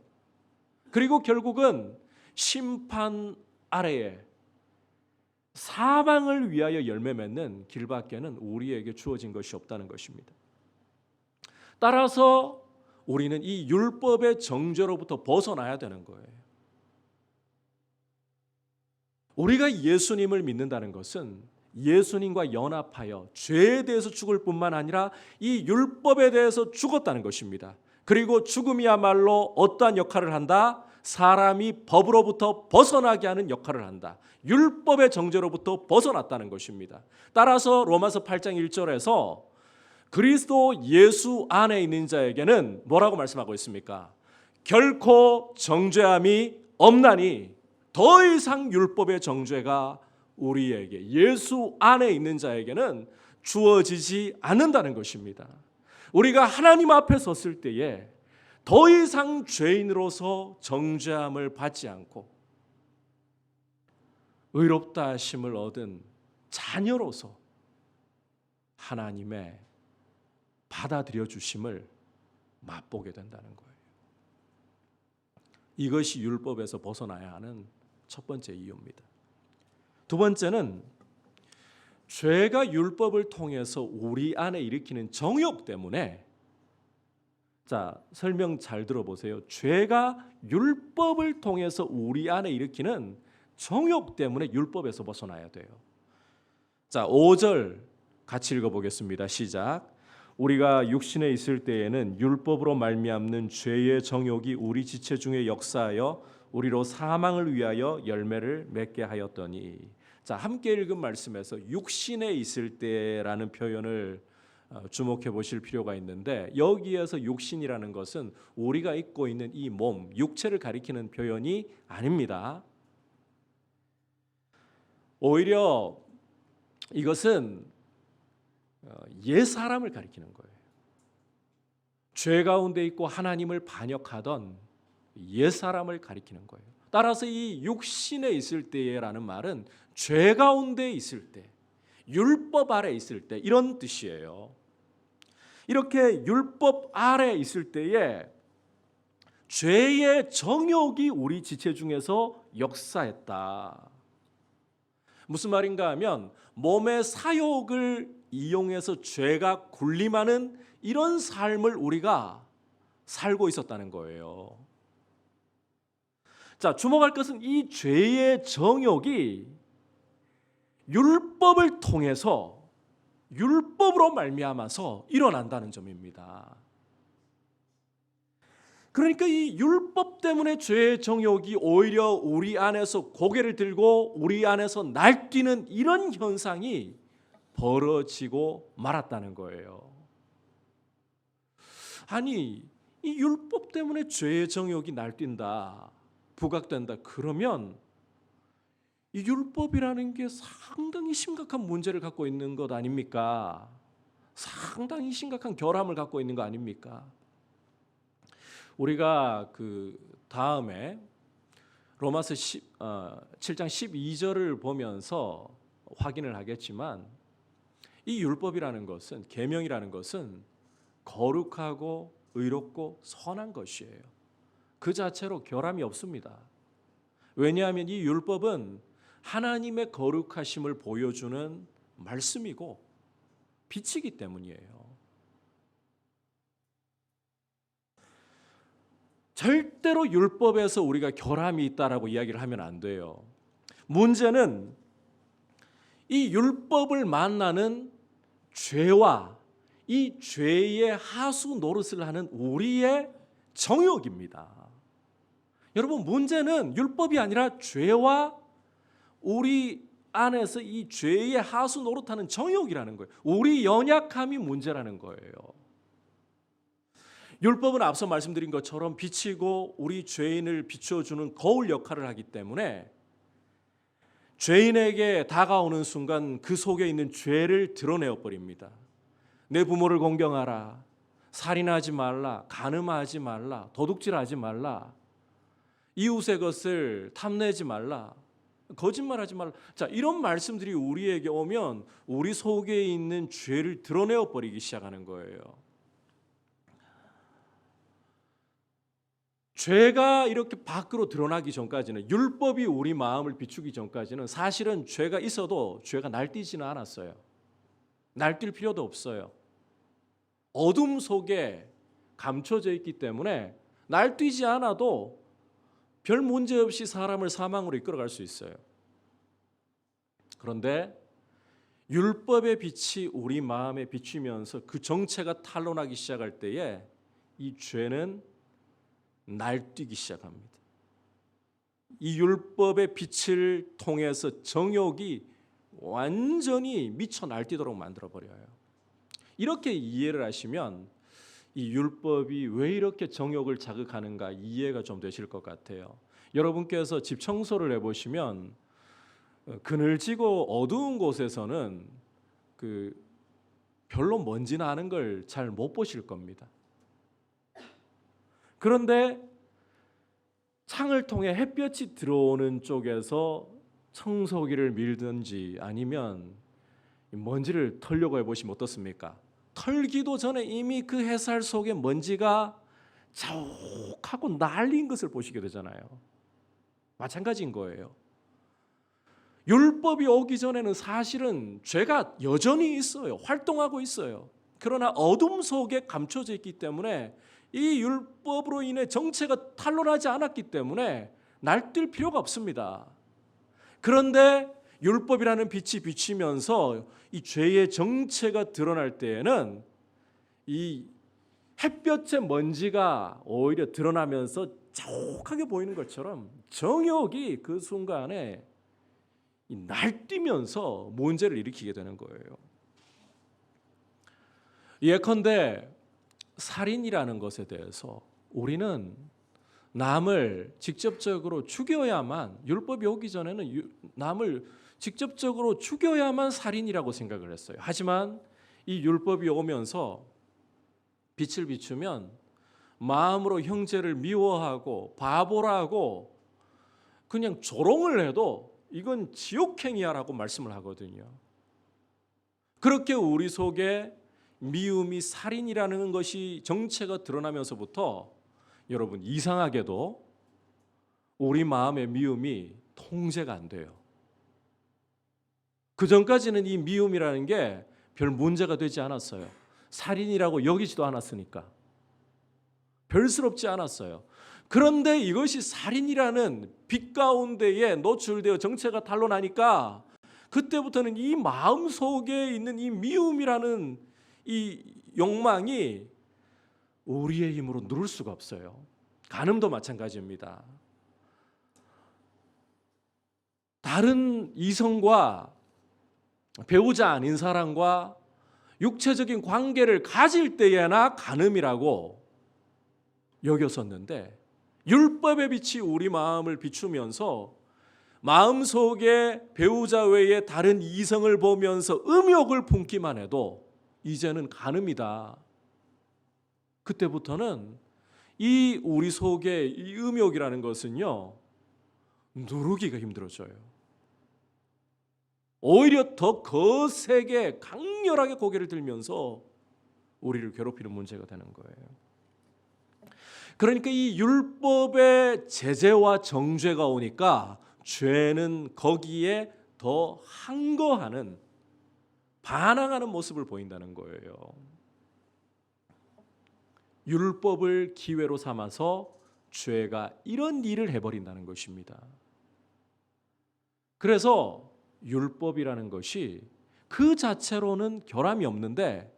그리고 결국은 심판 아래에 사망을 위하여 열매 맺는 길밖에는 우리에게 주어진 것이 없다는 것입니다. 따라서 우리는 이 율법의 정죄로부터 벗어나야 되는 거예요. 우리가 예수님을 믿는다는 것은 예수님과 연합하여 죄에 대해서 죽을 뿐만 아니라 이 율법에 대해서 죽었다는 것입니다. 그리고 죽음이야말로 어떠한 역할을 한다? 사람이 법으로부터 벗어나게 하는 역할을 한다. 율법의 정죄로부터 벗어났다는 것입니다. 따라서 로마서 8장 1절에서 그리스도 예수 안에 있는 자에게는 뭐라고 말씀하고 있습니까? 결코 정죄함이 없나니 더 이상 율법의 정죄가 우리에게 예수 안에 있는 자에게는 주어지지 않는다는 것입니다. 우리가 하나님 앞에 섰을 때에 더 이상 죄인으로서 정죄함을 받지 않고 의롭다 하심을 얻은 자녀로서 하나님의 받아들여 주심을 맛보게 된다는 거예요. 이것이 율법에서 벗어나야 하는 첫 번째 이유입니다. 두 번째는 죄가 율법을 통해서 우리 안에 일으키는 정욕 때문에, 자, 설명 잘 들어보세요. 죄가 율법을 통해서 우리 안에 일으키는 정욕 때문에 율법에서 벗어나야 돼요. 자, 5절 같이 읽어보겠습니다. 시작. 우리가 육신에 있을 때에는 율법으로 말미암는 죄의 정욕이 우리 지체 중에 역사하여 우리로 사망을 위하여 열매를 맺게 하였더니. 자, 함께 읽은 말씀에서 육신에 있을 때라는 표현을 주목해 보실 필요가 있는데, 여기에서 육신이라는 것은 우리가 입고 있는 이 몸, 육체를 가리키는 표현이 아닙니다. 오히려 이것은 옛 사람을 가리키는 거예요. 죄 가운데 있고 하나님을 반역하던 옛 사람을 가리키는 거예요. 따라서 이 육신에 있을 때라는 말은 죄 가운데 있을 때, 율법 아래 있을 때 이런 뜻이에요. 이렇게 율법 아래 있을 때에 죄의 정욕이 우리 지체 중에서 역사했다. 무슨 말인가 하면 몸의 사욕을 이용해서 죄가 군림하는 이런 삶을 우리가 살고 있었다는 거예요. 자, 주목할 것은 이 죄의 정욕이 율법을 통해서, 율법으로 말미암아서 일어난다는 점입니다. 그러니까 이 율법 때문에 죄의 정욕이 오히려 우리 안에서 고개를 들고 우리 안에서 날뛰는 이런 현상이 벌어지고 말았다는 거예요. 아니, 이 율법 때문에 죄의 정욕이 날뛴다, 부각된다, 그러면 이 율법이라는 게 상당히 심각한 문제를 갖고 있는 것 아닙니까? 상당히 심각한 결함을 갖고 있는 거 아닙니까? 우리가 그 다음에 로마서 7장 12절을 보면서 확인을 하겠지만, 이 율법이라는 것은, 계명이라는 것은 거룩하고 의롭고 선한 것이에요. 그 자체로 결함이 없습니다. 왜냐하면 이 율법은 하나님의 거룩하심을 보여주는 말씀이고 빛이기 때문이에요. 절대로 율법에서 우리가 결함이 있다라고 이야기를 하면 안 돼요. 문제는 이 율법을 만나는 죄와 이 죄의 하수 노릇을 하는 우리의 정욕입니다. 여러분, 문제는 율법이 아니라 죄와 우리 안에서 이 죄의 하수 노릇하는 정욕이라는 거예요. 우리 연약함이 문제라는 거예요. 율법은 앞서 말씀드린 것처럼 비치고 우리 죄인을 비춰주는 거울 역할을 하기 때문에 죄인에게 다가오는 순간 그 속에 있는 죄를 드러내어 버립니다. 내 부모를 공경하라, 살인하지 말라, 간음하지 말라, 도둑질하지 말라, 이웃의 것을 탐내지 말라, 거짓말하지 말라. 자, 이런 말씀들이 우리에게 오면 우리 속에 있는 죄를 드러내어 버리기 시작하는 거예요. 죄가 이렇게 밖으로 드러나기 전까지는, 율법이 우리 마음을 비추기 전까지는 사실은 죄가 있어도 죄가 날뛰지는 않았어요. 날뛸 필요도 없어요. 어둠 속에 감춰져 있기 때문에 날뛰지 않아도 별 문제 없이 사람을 사망으로 이끌어갈 수 있어요. 그런데 율법의 빛이 우리 마음에 비추면서 그 정체가 탄로나기 시작할 때에 이 죄는 날뛰기 시작합니다. 이 율법의 빛을 통해서 정욕이 완전히 미쳐 날뛰도록 만들어버려요. 이렇게 이해를 하시면 이 율법이 왜 이렇게 정욕을 자극하는가 이해가 좀 되실 것 같아요. 여러분께서 집 청소를 해보시면 그늘지고 어두운 곳에서는 별로 먼지 나는 걸 잘 못 보실 겁니다. 그런데 창을 통해 햇볕이 들어오는 쪽에서 청소기를 밀든지 아니면 먼지를 털려고 해보시면 어떻습니까? 털기도 전에 이미 그 햇살 속에 먼지가 자욱하고 날린 것을 보시게 되잖아요. 마찬가지인 거예요. 율법이 오기 전에는 사실은 죄가 여전히 있어요. 활동하고 있어요. 그러나 어둠 속에 감춰져 있기 때문에 이 율법으로 인해 정체가 탄로나지 않았기 때문에 날뛸 필요가 없습니다. 그런데 율법이라는 빛이 비치면서 이 죄의 정체가 드러날 때에는 이 햇볕의 먼지가 오히려 드러나면서 자욱하게 보이는 것처럼 정욕이 그 순간에 날뛰면서 문제를 일으키게 되는 거예요. 예컨대 살인이라는 것에 대해서 우리는 남을 직접적으로 죽여야만, 율법이 오기 전에는 남을 직접적으로 죽여야만 살인이라고 생각을 했어요. 하지만 이 율법이 오면서 빛을 비추면 마음으로 형제를 미워하고 바보라고 그냥 조롱을 해도 이건 지옥행위야라고 말씀을 하거든요. 그렇게 우리 속에 미움이 살인이라는 것이 정체가 드러나면서부터 여러분 이상하게도 우리 마음의 미움이 통제가 안 돼요. 그 전까지는 이 미움이라는 게 별 문제가 되지 않았어요. 살인이라고 여기지도 않았으니까 별스럽지 않았어요. 그런데 이것이 살인이라는 빛 가운데에 노출되어 정체가 탄로나니까 그때부터는 이 마음 속에 있는 이 미움이라는 이 욕망이 우리의 힘으로 누를 수가 없어요. 간음도 마찬가지입니다. 다른 이성과 배우자 아닌 사람과 육체적인 관계를 가질 때에나 간음이라고 여겼었는데 율법의 빛이 우리 마음을 비추면서 마음속에 배우자 외에 다른 이성을 보면서 음욕을 품기만 해도 이제는 간음이다. 그때부터는 이 우리 속에 이 음욕이라는 것은요 누르기가 힘들어져요. 오히려 더 거세게 강렬하게 고개를 들면서 우리를 괴롭히는 문제가 되는 거예요. 그러니까 이 율법의 제재와 정죄가 오니까 죄는 거기에 더 항거하는, 반항하는 모습을 보인다는 거예요. 율법을 기회로 삼아서 죄가 이런 일을 해버린다는 것입니다. 그래서 율법이라는 것이 그 자체로는 결함이 없는데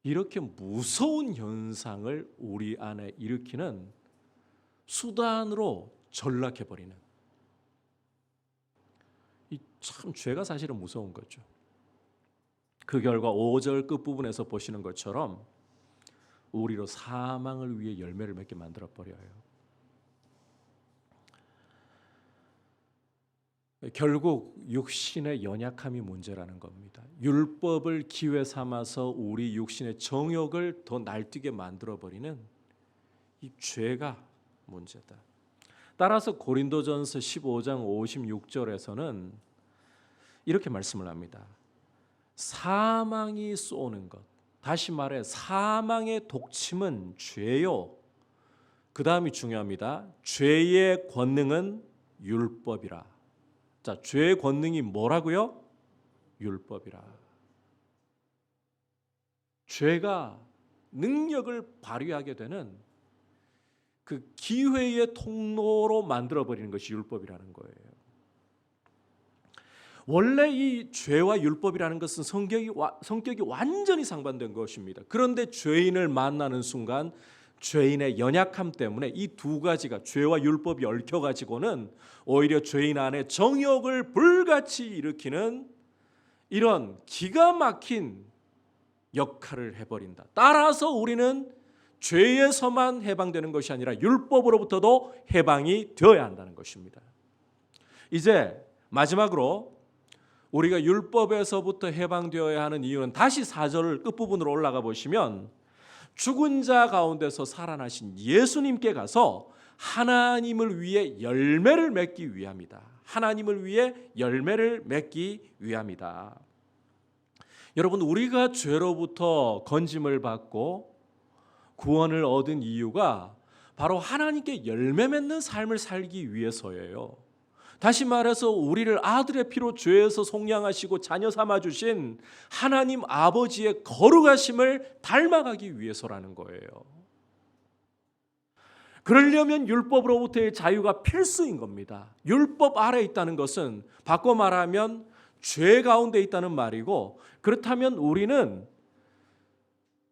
이렇게 무서운 현상을 우리 안에 일으키는 수단으로 전락해버리는, 이 참 죄가 사실은 무서운 거죠. 그 결과 5절 끝부분에서 보시는 것처럼 우리로 사망을 위해 열매를 맺게 만들어버려요. 결국 육신의 연약함이 문제라는 겁니다. 율법을 기회 삼아서 우리 육신의 정욕을 더 날뛰게 만들어버리는 이 죄가 문제다. 따라서 고린도전서 15장 56절에서는 이렇게 말씀을 합니다. 사망이 쏘는 것, 다시 말해 사망의 독침은 죄요. 그 다음이 중요합니다. 죄의 권능은 율법이라. 자, 죄의 권능이 뭐라고요? 율법이라. 죄가 능력을 발휘하게 되는 그 기회의 통로로 만들어버리는 것이 율법이라는 거예요. 원래 이 죄와 율법이라는 것은 성격이 완전히 상반된 것입니다. 그런데 죄인을 만나는 순간 죄인의 연약함 때문에 이 두 가지가, 죄와 율법이 얽혀가지고는 오히려 죄인 안에 정욕을 불같이 일으키는 이런 기가 막힌 역할을 해버린다. 따라서 우리는 죄에서만 해방되는 것이 아니라 율법으로부터도 해방이 되어야 한다는 것입니다. 이제 마지막으로 우리가 율법에서부터 해방되어야 하는 이유는 다시 4절 끝부분으로 올라가 보시면 죽은 자 가운데서 살아나신 예수님께 가서 하나님을 위해 열매를 맺기 위함이다. 하나님을 위해 열매를 맺기 위함이다. 여러분, 우리가 죄로부터 건짐을 받고 구원을 얻은 이유가 바로 하나님께 열매 맺는 삶을 살기 위해서예요. 다시 말해서 우리를 아들의 피로 죄에서 속량하시고 자녀 삼아 주신 하나님 아버지의 거룩하심을 닮아가기 위해서라는 거예요. 그러려면 율법으로부터의 자유가 필수인 겁니다. 율법 아래 있다는 것은 바꿔 말하면 죄 가운데 있다는 말이고, 그렇다면 우리는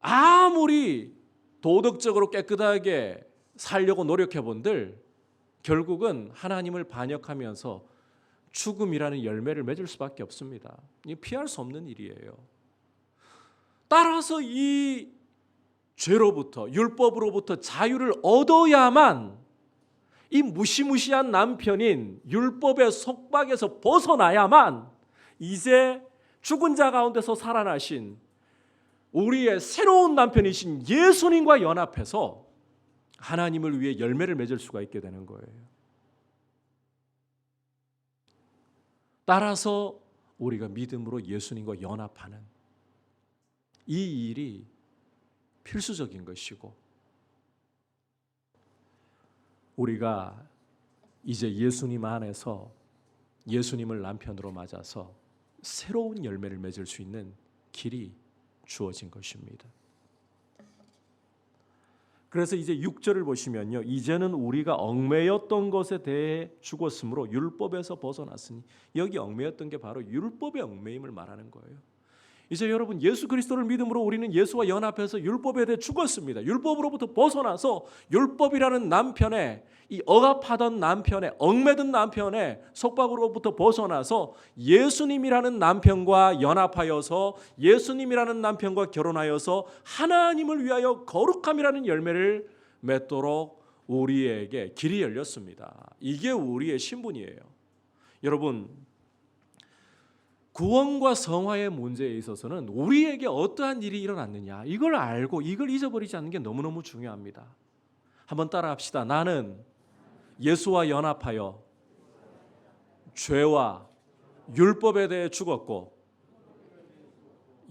아무리 도덕적으로 깨끗하게 살려고 노력해 본들 결국은 하나님을 반역하면서 죽음이라는 열매를 맺을 수밖에 없습니다. 이게 피할 수 없는 일이에요. 따라서 이 죄로부터, 율법으로부터 자유를 얻어야만 이 무시무시한 남편인 율법의 속박에서 벗어나야만 이제 죽은 자 가운데서 살아나신 우리의 새로운 남편이신 예수님과 연합해서 하나님을 위해 열매를 맺을 수가 있게 되는 거예요. 따라서 우리가 믿음으로 예수님과 연합하는 이 일이 필수적인 것이고, 우리가 이제 예수님 안에서 예수님을 남편으로 맞아서 새로운 열매를 맺을 수 있는 길이 주어진 것입니다. 그래서 이제 6절을 보시면요, 이제는 우리가 얽매였던 것에 대해 죽었으므로 율법에서 벗어났으니, 여기 얽매였던 게 바로 율법의 얽매임을 말하는 거예요. 이제 여러분, 예수 그리스도를 믿음으로 우리는 예수와 연합해서 율법에 대해 죽었습니다. 율법으로부터 벗어나서 율법이라는 남편의, 이 억압하던 남편의, 얽매든 남편의 속박으로부터 벗어나서 예수님이라는 남편과 연합하여서 예수님이라는 남편과 결혼하여서 하나님을 위하여 거룩함이라는 열매를 맺도록 우리에게 길이 열렸습니다. 이게 우리의 신분이에요. 여러분, 구원과 성화의 문제에 있어서는 우리에게 어떠한 일이 일어났느냐, 이걸 알고 이걸 잊어버리지 않는 게 너무너무 중요합니다. 한번 따라합시다. 나는 예수와 연합하여 죄와 율법에 대해 죽었고,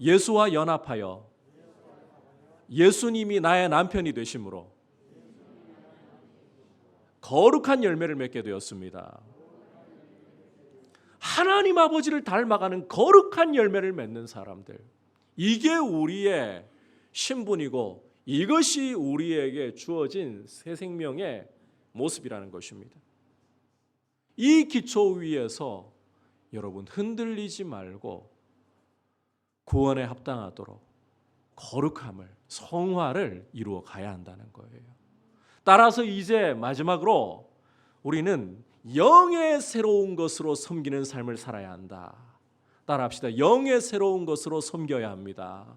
예수와 연합하여 예수님이 나의 남편이 되심으로 거룩한 열매를 맺게 되었습니다. 하나님 아버지를 닮아가는 거룩한 열매를 맺는 사람들, 이게 우리의 신분이고 이것이 우리에게 주어진 새 생명의 모습이라는 것입니다. 이 기초 위에서 여러분 흔들리지 말고 구원에 합당하도록 거룩함을, 성화를 이루어 가야 한다는 거예요. 따라서 이제 마지막으로 우리는 영의 새로운 것으로 섬기는 삶을 살아야 한다. 따라합시다. 영의 새로운 것으로 섬겨야 합니다.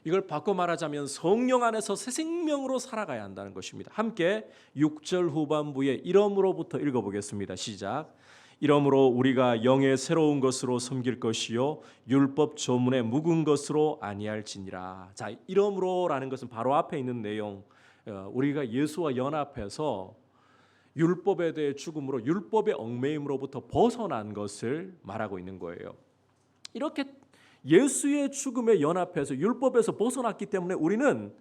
이걸 바꿔 말하자면 성령 안에서 새 생명으로 살아가야 한다는 것입니다. 함께 6절 후반부에 이러므로부터 읽어보겠습니다. 시작. 이러므로 우리가 영의 새로운 것으로 섬길 것이요 율법 조문의 묵은 것으로 아니할지니라. 자, 이러므로라는 것은 바로 앞에 있는 내용, 우리가 예수와 연합해서 율법에 대해 죽음으로 율법의 얽매임으로부터 벗어난 것을 말하고 있는 거예요. 이렇게 예수의 죽음에 연합해서 율법에서 벗어났기 때문에 우리는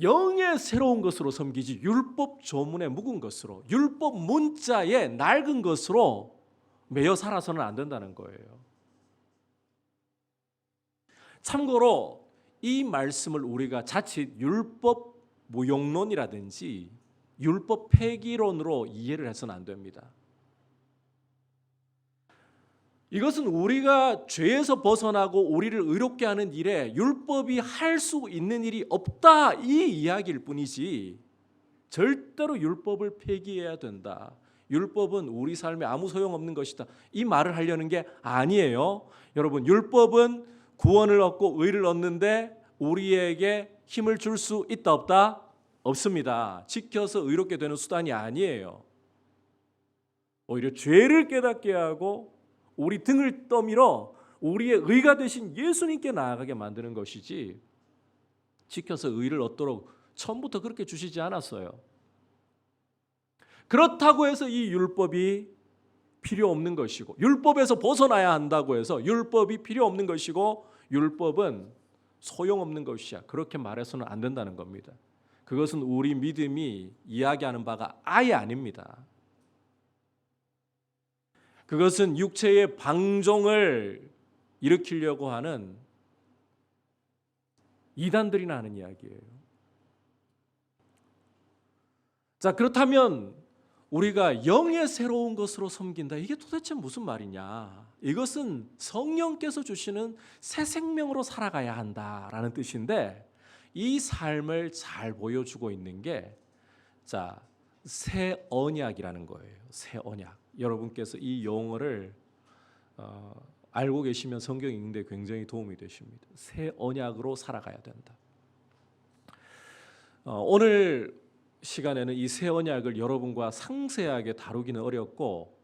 영의 새로운 것으로 섬기지 율법 조문에 묵은 것으로, 율법 문자에 낡은 것으로 매여 살아서는 안 된다는 거예요. 참고로 이 말씀을 우리가 자칫 율법 무용론이라든지 율법 폐기론으로 이해를 해서는 안 됩니다. 이것은 우리가 죄에서 벗어나고 우리를 의롭게 하는 일에 율법이 할 수 있는 일이 없다, 이 이야기일 뿐이지 절대로 율법을 폐기해야 된다, 율법은 우리 삶에 아무 소용없는 것이다, 이 말을 하려는 게 아니에요. 여러분, 율법은 구원을 얻고 의를 얻는데 우리에게 힘을 줄 수 있다 없다? 없습니다. 지켜서 의롭게 되는 수단이 아니에요. 오히려 죄를 깨닫게 하고 우리 등을 떠밀어 우리의 의가 되신 예수님께 나아가게 만드는 것이지, 지켜서 의를 얻도록 처음부터 그렇게 주시지 않았어요. 그렇다고 해서 이 율법이 필요 없는 것이고, 율법에서 벗어나야 한다고 해서 율법이 필요 없는 것이고, 율법은 소용없는 것이야, 그렇게 말해서는 안 된다는 겁니다. 그것은 우리 믿음이 이야기하는 바가 아예 아닙니다. 그것은 육체의 방종을 일으키려고 하는 이단들이나 하는 이야기예요. 자, 그렇다면 우리가 영의 새로운 것으로 섬긴다, 이게 도대체 무슨 말이냐? 이것은 성령께서 주시는 새 생명으로 살아가야 한다라는 뜻인데, 이 삶을 잘 보여주고 있는 게 새 언약이라는 거예요. 새 언약. 여러분께서 이 용어를 알고 계시면 성경 읽는 데 굉장히 도움이 되십니다. 새 언약으로 살아가야 된다. 오늘 시간에는 이 새 언약을 여러분과 상세하게 다루기는 어렵고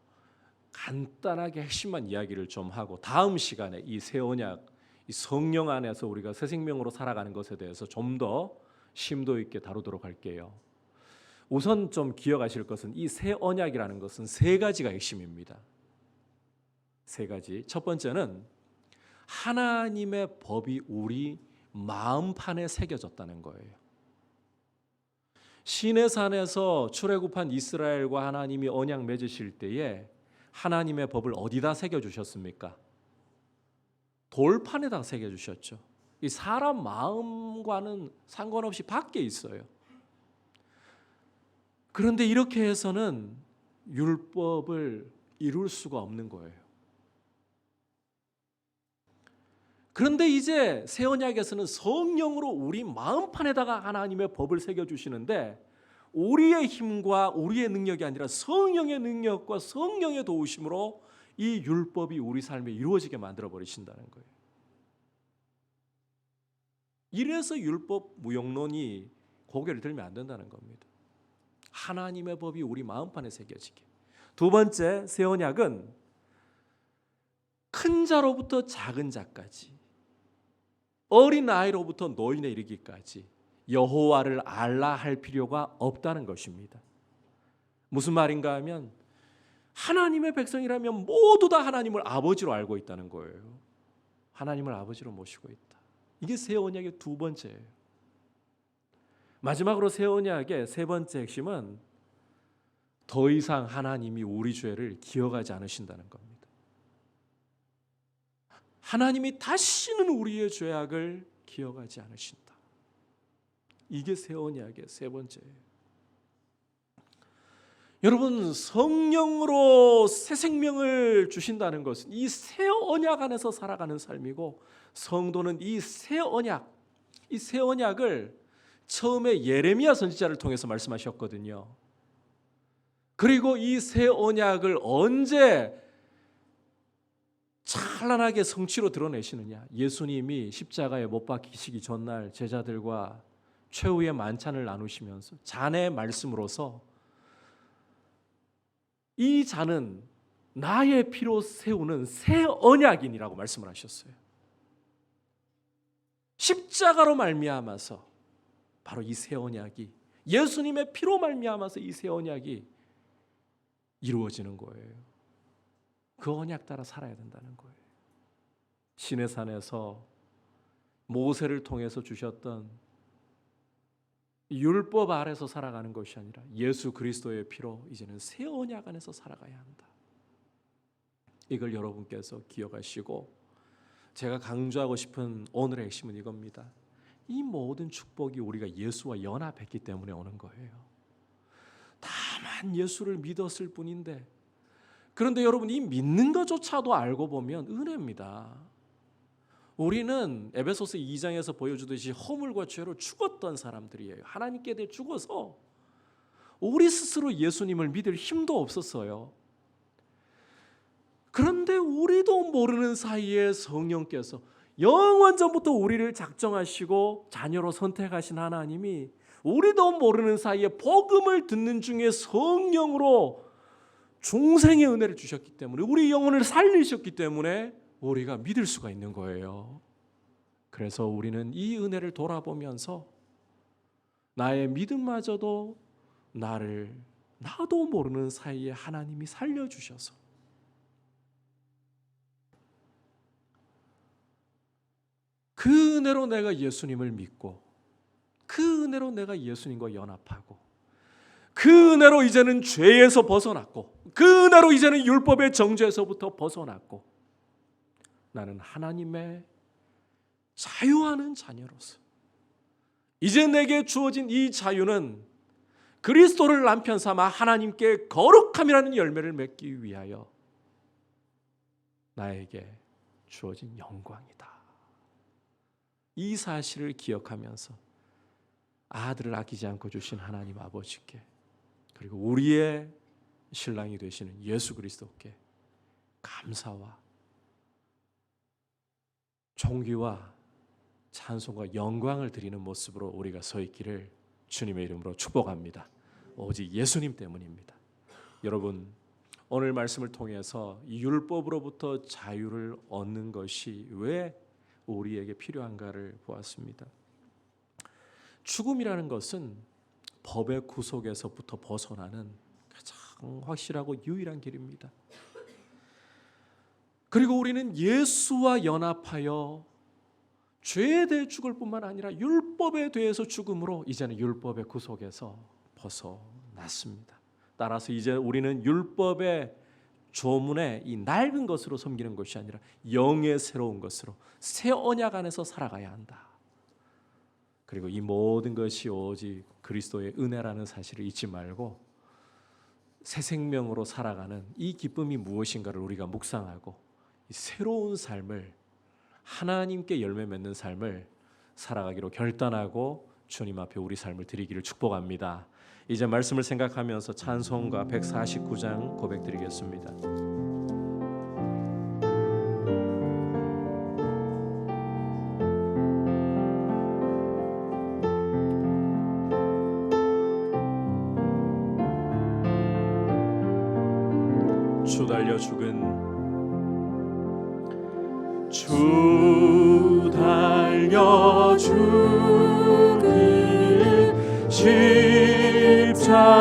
간단하게 핵심만 이야기를 좀 하고, 다음 시간에 이 새 언약, 이 성령 안에서 우리가 새 생명으로 살아가는 것에 대해서 좀 더 심도 있게 다루도록 할게요. 우선 좀 기억하실 것은 이 새 언약이라는 것은 세 가지가 핵심입니다. 세 가지. 첫 번째는 하나님의 법이 우리 마음판에 새겨졌다는 거예요. 시내산에서 출애굽한 이스라엘과 하나님이 언약 맺으실 때에 하나님의 법을 어디다 새겨주셨습니까? 돌판에다 새겨주셨죠. 이 사람 마음과는 상관없이 밖에 있어요. 그런데 이렇게 해서는 율법을 이룰 수가 없는 거예요. 그런데 이제 새 언약에서는 성령으로 우리 마음판에다가 하나님의 법을 새겨주시는데, 우리의 힘과 우리의 능력이 아니라 성령의 능력과 성령의 도우심으로 이 율법이 우리 삶에 이루어지게 만들어 버리신다는 거예요. 이래서 율법 무용론이 고개를 들면 안 된다는 겁니다. 하나님의 법이 우리 마음판에 새겨지게. 두 번째, 새 언약은 큰 자로부터 작은 자까지, 어린 아이로부터 노인에 이르기까지 여호와를 알라 할 필요가 없다는 것입니다. 무슨 말인가 하면 하나님의 백성이라면 모두 다 하나님을 아버지로 알고 있다는 거예요. 하나님을 아버지로 모시고 있다. 이게 새 언약의 두 번째예요. 마지막으로 새 언약의 세 번째 핵심은 더 이상 하나님이 우리 죄를 기억하지 않으신다는 겁니다. 하나님이 다시는 우리의 죄악을 기억하지 않으신다. 이게 새 언약의 세 번째예요. 여러분, 성령으로 새 생명을 주신다는 것은 이 새 언약 안에서 살아가는 삶이고, 성도는 이 새 언약을 처음에 예레미야 선지자를 통해서 말씀하셨거든요. 그리고 이 새 언약을 언제 찬란하게 성취로 드러내시느냐? 예수님이 십자가에 못 박히시기 전날 제자들과 최후의 만찬을 나누시면서 잔의 말씀으로서 이 잔은 나의 피로 세우는 새 언약이니라고 말씀을 하셨어요. 십자가로 말미암아서 바로 이 새 언약이, 예수님의 피로 말미암아서 이 새 언약이 이루어지는 거예요. 그 언약 따라 살아야 된다는 거예요. 시내산에서 모세를 통해서 주셨던 율법 아래서 살아가는 것이 아니라 예수 그리스도의 피로 이제는 새 언약 안에서 살아가야 한다. 이걸 여러분께서 기억하시고, 제가 강조하고 싶은 오늘의 핵심은 이겁니다. 이 모든 축복이 우리가 예수와 연합했기 때문에 오는 거예요. 다만 예수를 믿었을 뿐인데, 그런데 여러분, 이 믿는 것조차도 알고 보면 은혜입니다. 우리는 에베소서 2장에서 보여주듯이 허물과 죄로 죽었던 사람들이에요. 하나님께 대해 죽어서 우리 스스로 예수님을 믿을 힘도 없었어요. 그런데 우리도 모르는 사이에 성령께서 영원 전부터 우리를 작정하시고 자녀로 선택하신 하나님이 우리도 모르는 사이에 복음을 듣는 중에 성령으로 중생의 은혜를 주셨기 때문에, 우리 영혼을 살리셨기 때문에 우리가 믿을 수가 있는 거예요. 그래서 우리는 이 은혜를 돌아보면서 나의 믿음마저도 나도 모르는 사이에 하나님이 살려주셔서 그 은혜로 내가 예수님을 믿고, 그 은혜로 내가 예수님과 연합하고, 그 은혜로 이제는 죄에서 벗어났고, 그 은혜로 이제는 율법의 정죄에서부터 벗어났고, 나는 하나님의 자유하는 자녀로서 이제 내게 주어진 이 자유는 그리스도를 남편 삼아 하나님께 거룩함이라는 열매를 맺기 위하여 나에게 주어진 영광이다. 이 사실을 기억하면서 아들을 아끼지 않고 주신 하나님 아버지께, 그리고 우리의 신랑이 되시는 예수 그리스도께 감사와 존귀와 찬송과 영광을 드리는 모습으로 우리가 서 있기를 주님의 이름으로 축복합니다. 오직 예수님 때문입니다. 여러분, 오늘 말씀을 통해서 이 율법으로부터 자유를 얻는 것이 왜 우리에게 필요한가를 보았습니다. 죽음이라는 것은 법의 구속에서부터 벗어나는 가장 확실하고 유일한 길입니다. 그리고 우리는 예수와 연합하여 죄에 대해 죽을 뿐만 아니라 율법에 대해서 죽음으로 이제는 율법의 구속에서 벗어났습니다. 따라서 이제 우리는 율법의 조문에 이 낡은 것으로 섬기는 것이 아니라 영의 새로운 것으로 새 언약 안에서 살아가야 한다. 그리고 이 모든 것이 오직 그리스도의 은혜라는 사실을 잊지 말고 새 생명으로 살아가는 이 기쁨이 무엇인가를 우리가 묵상하고 이 새로운 삶을, 하나님께 열매 맺는 삶을 살아가기로 결단하고 주님 앞에 우리 삶을 드리기를 축복합니다. 이제 말씀을 생각하면서 찬송가 149장 고백드리겠습니다. 주 달려 죽은 주 달려 죽은 십자가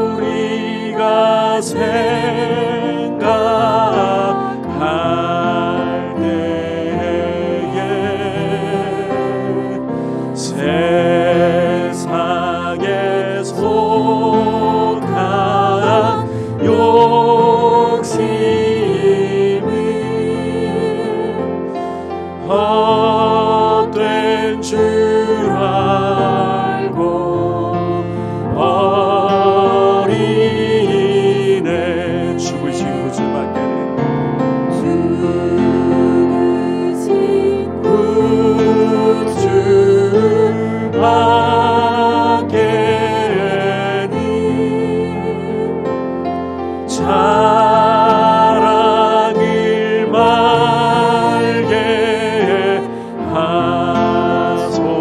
우리가 생각할 때에 세상에 속한 욕심이 헛된 줄 알고 어린애 죽으신 구주 밖에는 구주 밖에는 자랑을 말게 하소서.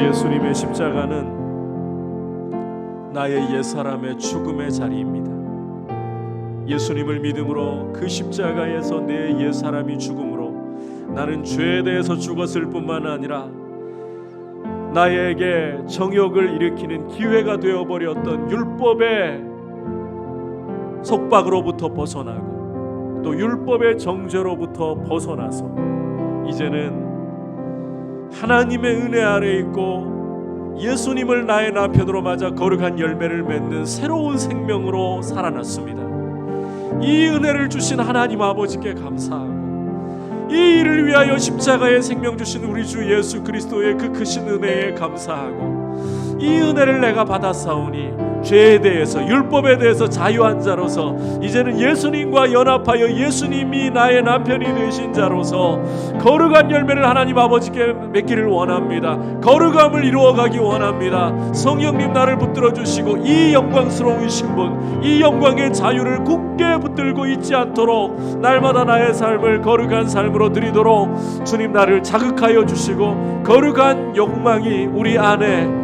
예수님의 십자가는 나의 옛사람의 죽음의 자리입니다. 예수님을 믿음으로 그 십자가에서 내 옛사람이 죽음으로 나는 죄에 대해서 죽었을 뿐만 아니라 나에게 정욕을 일으키는 기회가 되어버렸던 율법의 속박으로부터 벗어나고 또 율법의 정죄로부터 벗어나서 이제는 하나님의 은혜 아래 있고 예수님을 나의 남편으로 맞아 거룩한 열매를 맺는 새로운 생명으로 살아났습니다. 이 은혜를 주신 하나님 아버지께 감사하고 이 일을 위하여 십자가의 생명 주신 우리 주 예수 그리스도의 그 크신 은혜에 감사하고 이 은혜를 내가 받았사오니 죄에 대해서 율법에 대해서 자유한 자로서 이제는 예수님과 연합하여 예수님이 나의 남편이 되신 자로서 거룩한 열매를 하나님 아버지께 맺기를 원합니다. 거룩함을 이루어가기 원합니다. 성령님 나를 붙들어 주시고 이 영광스러운 신분, 이 영광의 자유를 굳게 붙들고 있지 않도록 날마다 나의 삶을 거룩한 삶으로 드리도록 주님 나를 자극하여 주시고 거룩한 욕망이 우리 안에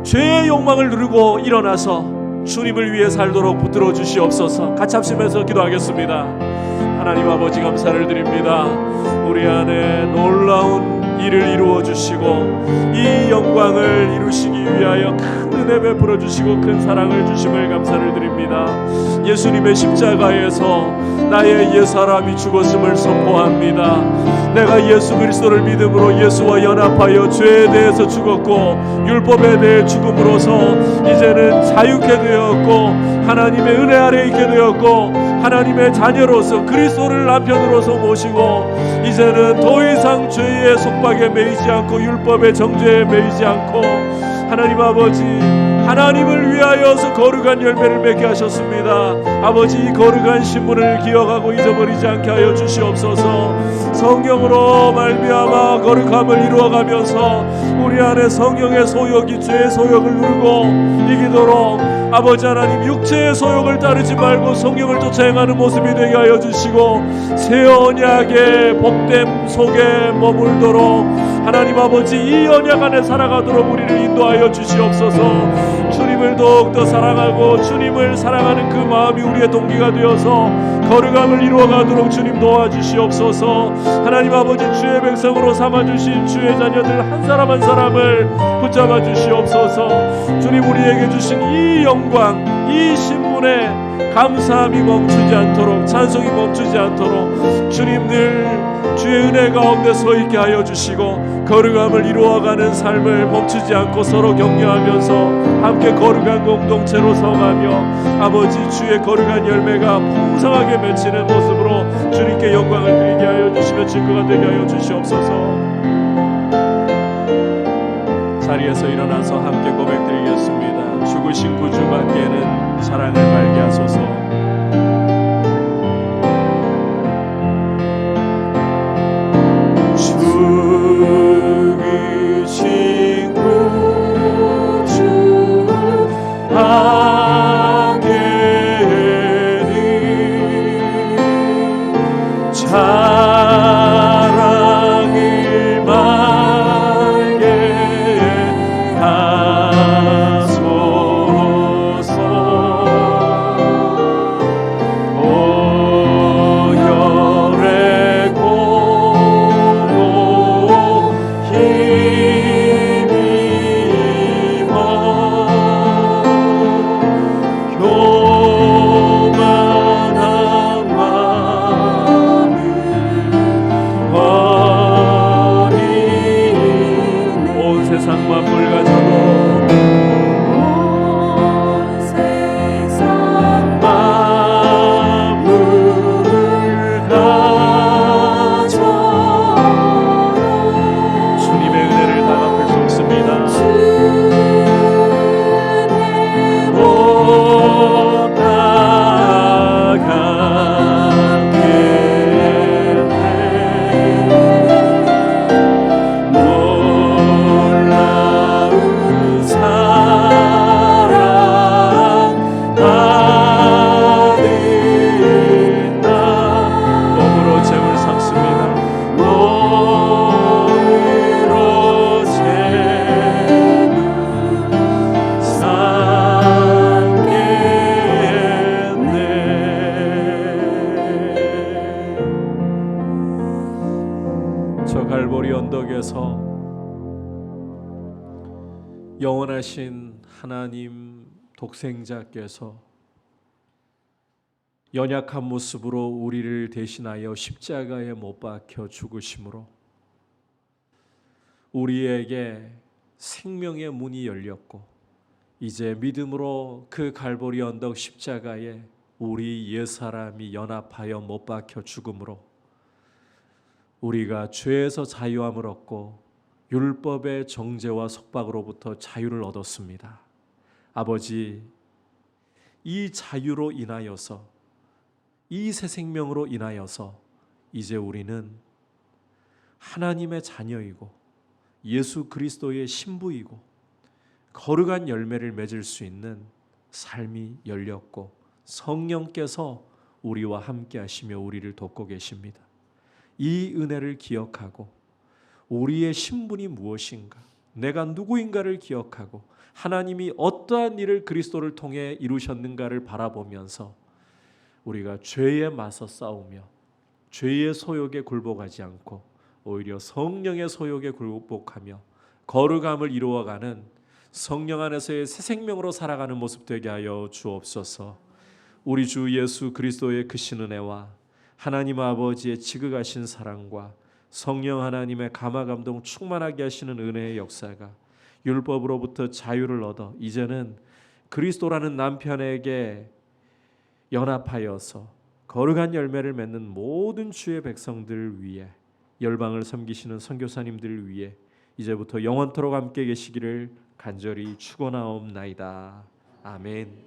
죄의 욕망을 누르고 일어나서 주님을 위해 살도록 붙들어 주시옵소서. 같이 합심해서 기도하겠습니다. 하나님 아버지 감사를 드립니다. 우리 안에 놀라운 일을 이루어 주시고 이 영광을 이루시기 위하여 큰 은혜 베풀어 주시고 큰 사랑을 주심을 감사를 드립니다. 예수님의 십자가에서 나의 옛사람이 죽었음을 선포합니다. 내가 예수 그리스도를 믿음으로 예수와 연합하여 죄에 대해서 죽었고 율법에 대해 죽음으로써 이제는 자유케 되었고 하나님의 은혜 아래 있게 되었고 하나님의 자녀로서 그리스도를 남편으로서 모시고 이제는 더 이상 죄의 속박에 매이지 않고 율법의 정죄에 매이지 않고 하나님 아버지 하나님을 위하여서 거룩한 열매를 맺게 하셨습니다. 아버지 이 거룩한 신분을 기억하고 잊어버리지 않게 하여 주시옵소서. 성령으로 말미암아 거룩함을 이루어가면서 우리 안에 성령의 소욕이 죄의 소욕을 누르고 이기도록 아버지 하나님 육체의 소욕을 따르지 말고 성령을 쫓아 행하는 모습이 되게 하여 주시고 새 언약의 복됨 속에 머물도록 하나님 아버지 이 언약 안에 살아가도록 우리를 인도하여 주시옵소서. 주님을 더욱더 사랑하고 주님을 사랑하는 그 마음이 우리의 동기가 되어서 거룩함을 이루어가도록 주님 도와주시옵소서. 하나님 아버지 주의 백성으로 삼아주신 주의 자녀들 한 사람 한 사람을 붙잡아 주시옵소서. 주님 우리에게 주신 이 영광 이 신분에 감사함이 멈추지 않도록 찬송이 멈추지 않도록 주님 늘 주의 은혜 가운데 서 있게 하여 주시고 거룩함을 이루어가는 삶을 멈추지 않고 서로 격려하면서 함께 거룩한 공동체로 서가며 아버지 주의 거룩한 열매가 풍성하게 맺히는 모습으로 주님께 영광을 드리게 하여 주시며 증거가 되게 하여 주시옵소서. 자리에서 일어나서 함께 고백드리겠습니다. 죽으신 구주 밖에는 사랑을 말게 하소서. 죽으신 구주 밖에는 사랑을 말게 하소서. 오열의 공로 힘입어 교만한 마음을 버리네. 온 세상 만물 가져도 주님의 은혜를 다 갚을 수 없습니다. 못 나가겠네. 놀라운 사랑 받은 나 몸으로 죄를 삼습니다. 몸으로 죄를 삼겠네. 저 갈보리 언덕에서 영원하신 하나님 독생자께서 연약한 모습으로 우리를 대신하여 십자가에 못 박혀 죽으심으로 우리에게 생명의 문이 열렸고 이제 믿음으로 그 갈보리 언덕 십자가에 우리 옛사람이 연합하여 못 박혀 죽음으로 우리가 죄에서 자유함을 얻고 율법의 정죄와 속박으로부터 자유를 얻었습니다. 아버지, 이 자유로 인하여서 이 새 생명으로 인하여서 이제 우리는 하나님의 자녀이고 예수 그리스도의 신부이고 거룩한 열매를 맺을 수 있는 삶이 열렸고 성령께서 우리와 함께 하시며 우리를 돕고 계십니다. 이 은혜를 기억하고 우리의 신분이 무엇인가, 내가 누구인가를 기억하고 하나님이 어떠한 일을 그리스도를 통해 이루셨는가를 바라보면서 우리가 죄에 맞서 싸우며 죄의 소욕에 굴복하지 않고 오히려 성령의 소욕에 굴복하며 거룩함을 이루어가는 성령 안에서의 새 생명으로 살아가는 모습 되게 하여 주옵소서. 우리 주 예수 그리스도의 크신 은혜와 하나님 아버지의 지극하신 사랑과 성령 하나님의 감화 감동 충만하게 하시는 은혜의 역사가 율법으로부터 자유를 얻어 이제는 그리스도라는 남편에게 연합하여서 거룩한 열매를 맺는 모든 주의 백성들 위해 열방을 섬기시는 선교사님들 위해 이제부터 영원토록 함께 계시기를 간절히 축원하옵나이다. 아멘.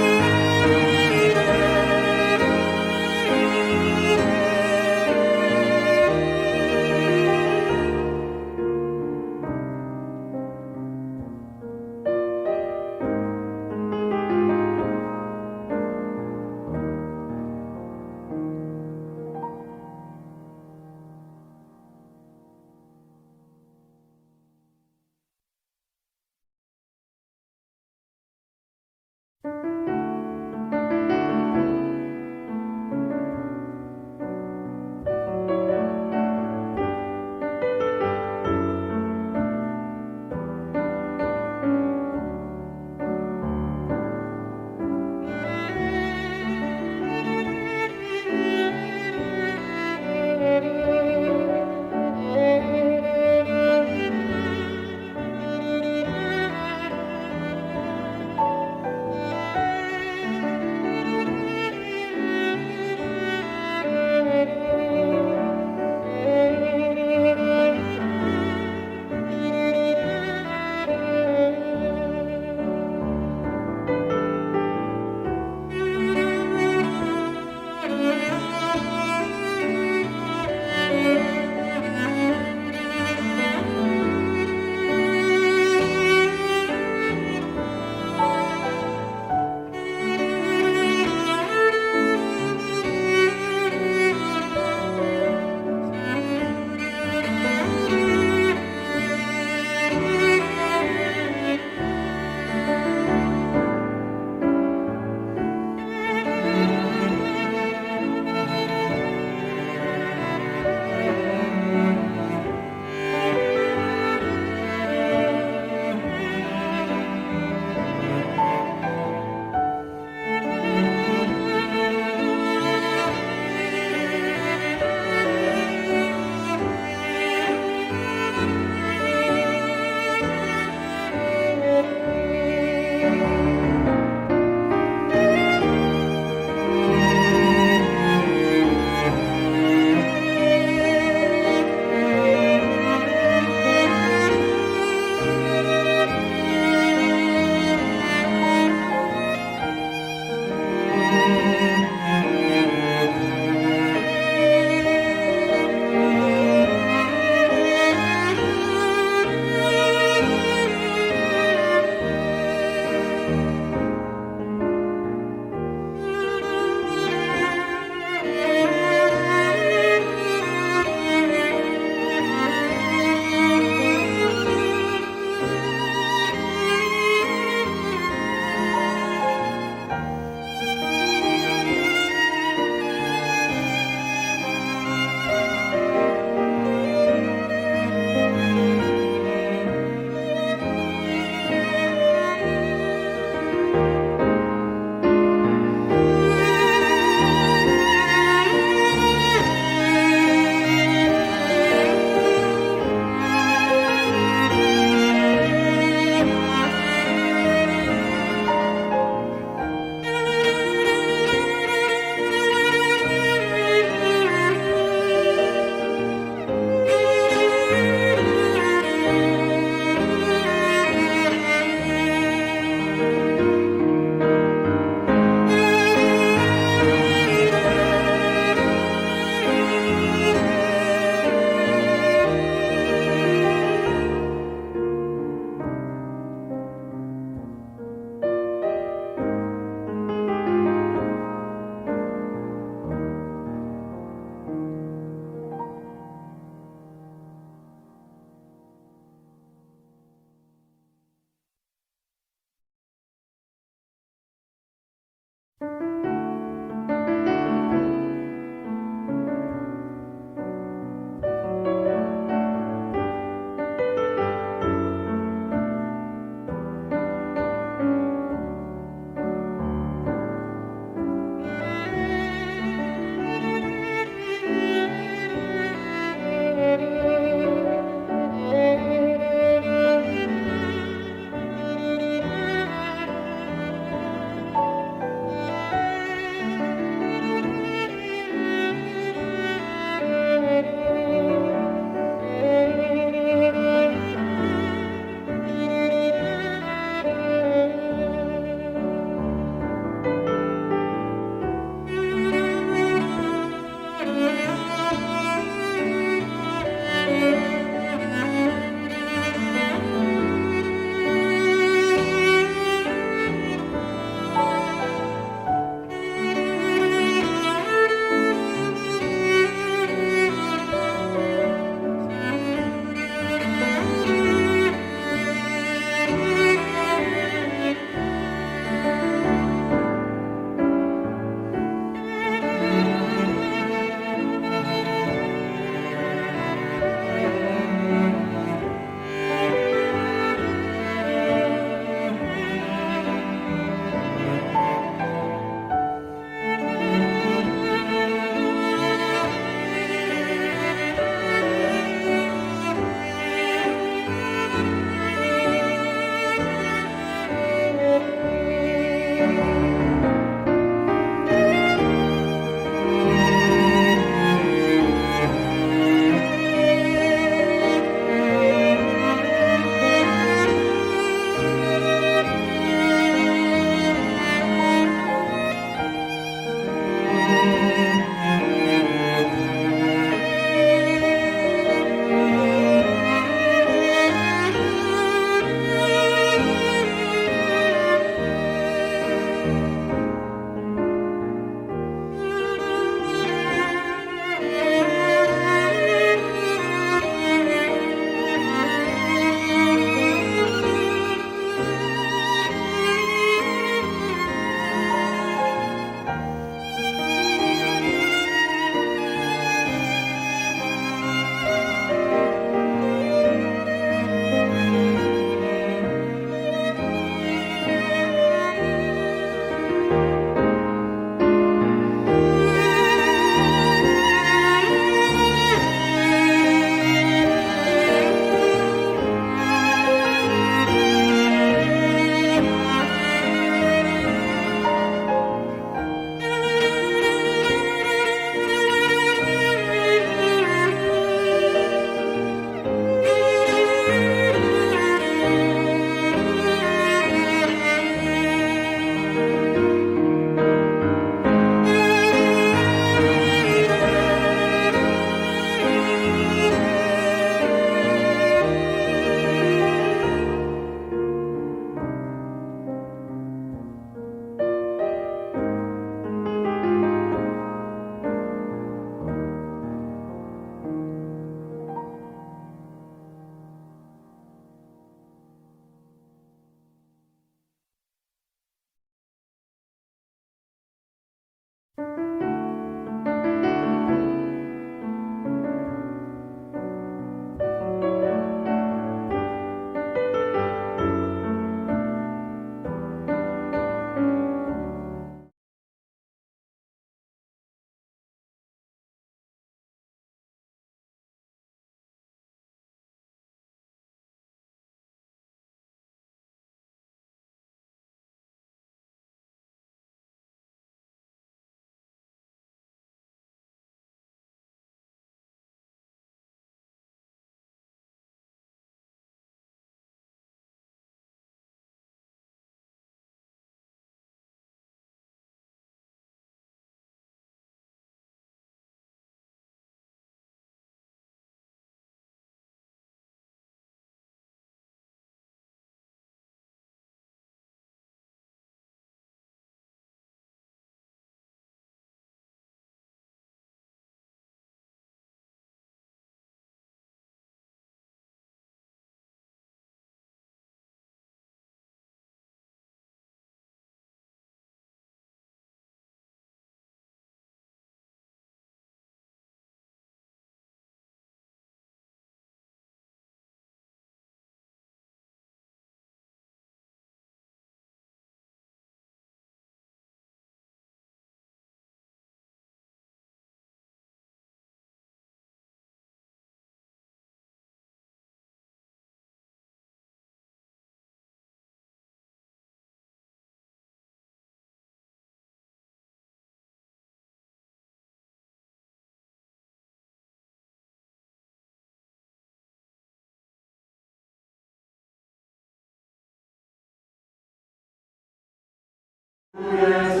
주의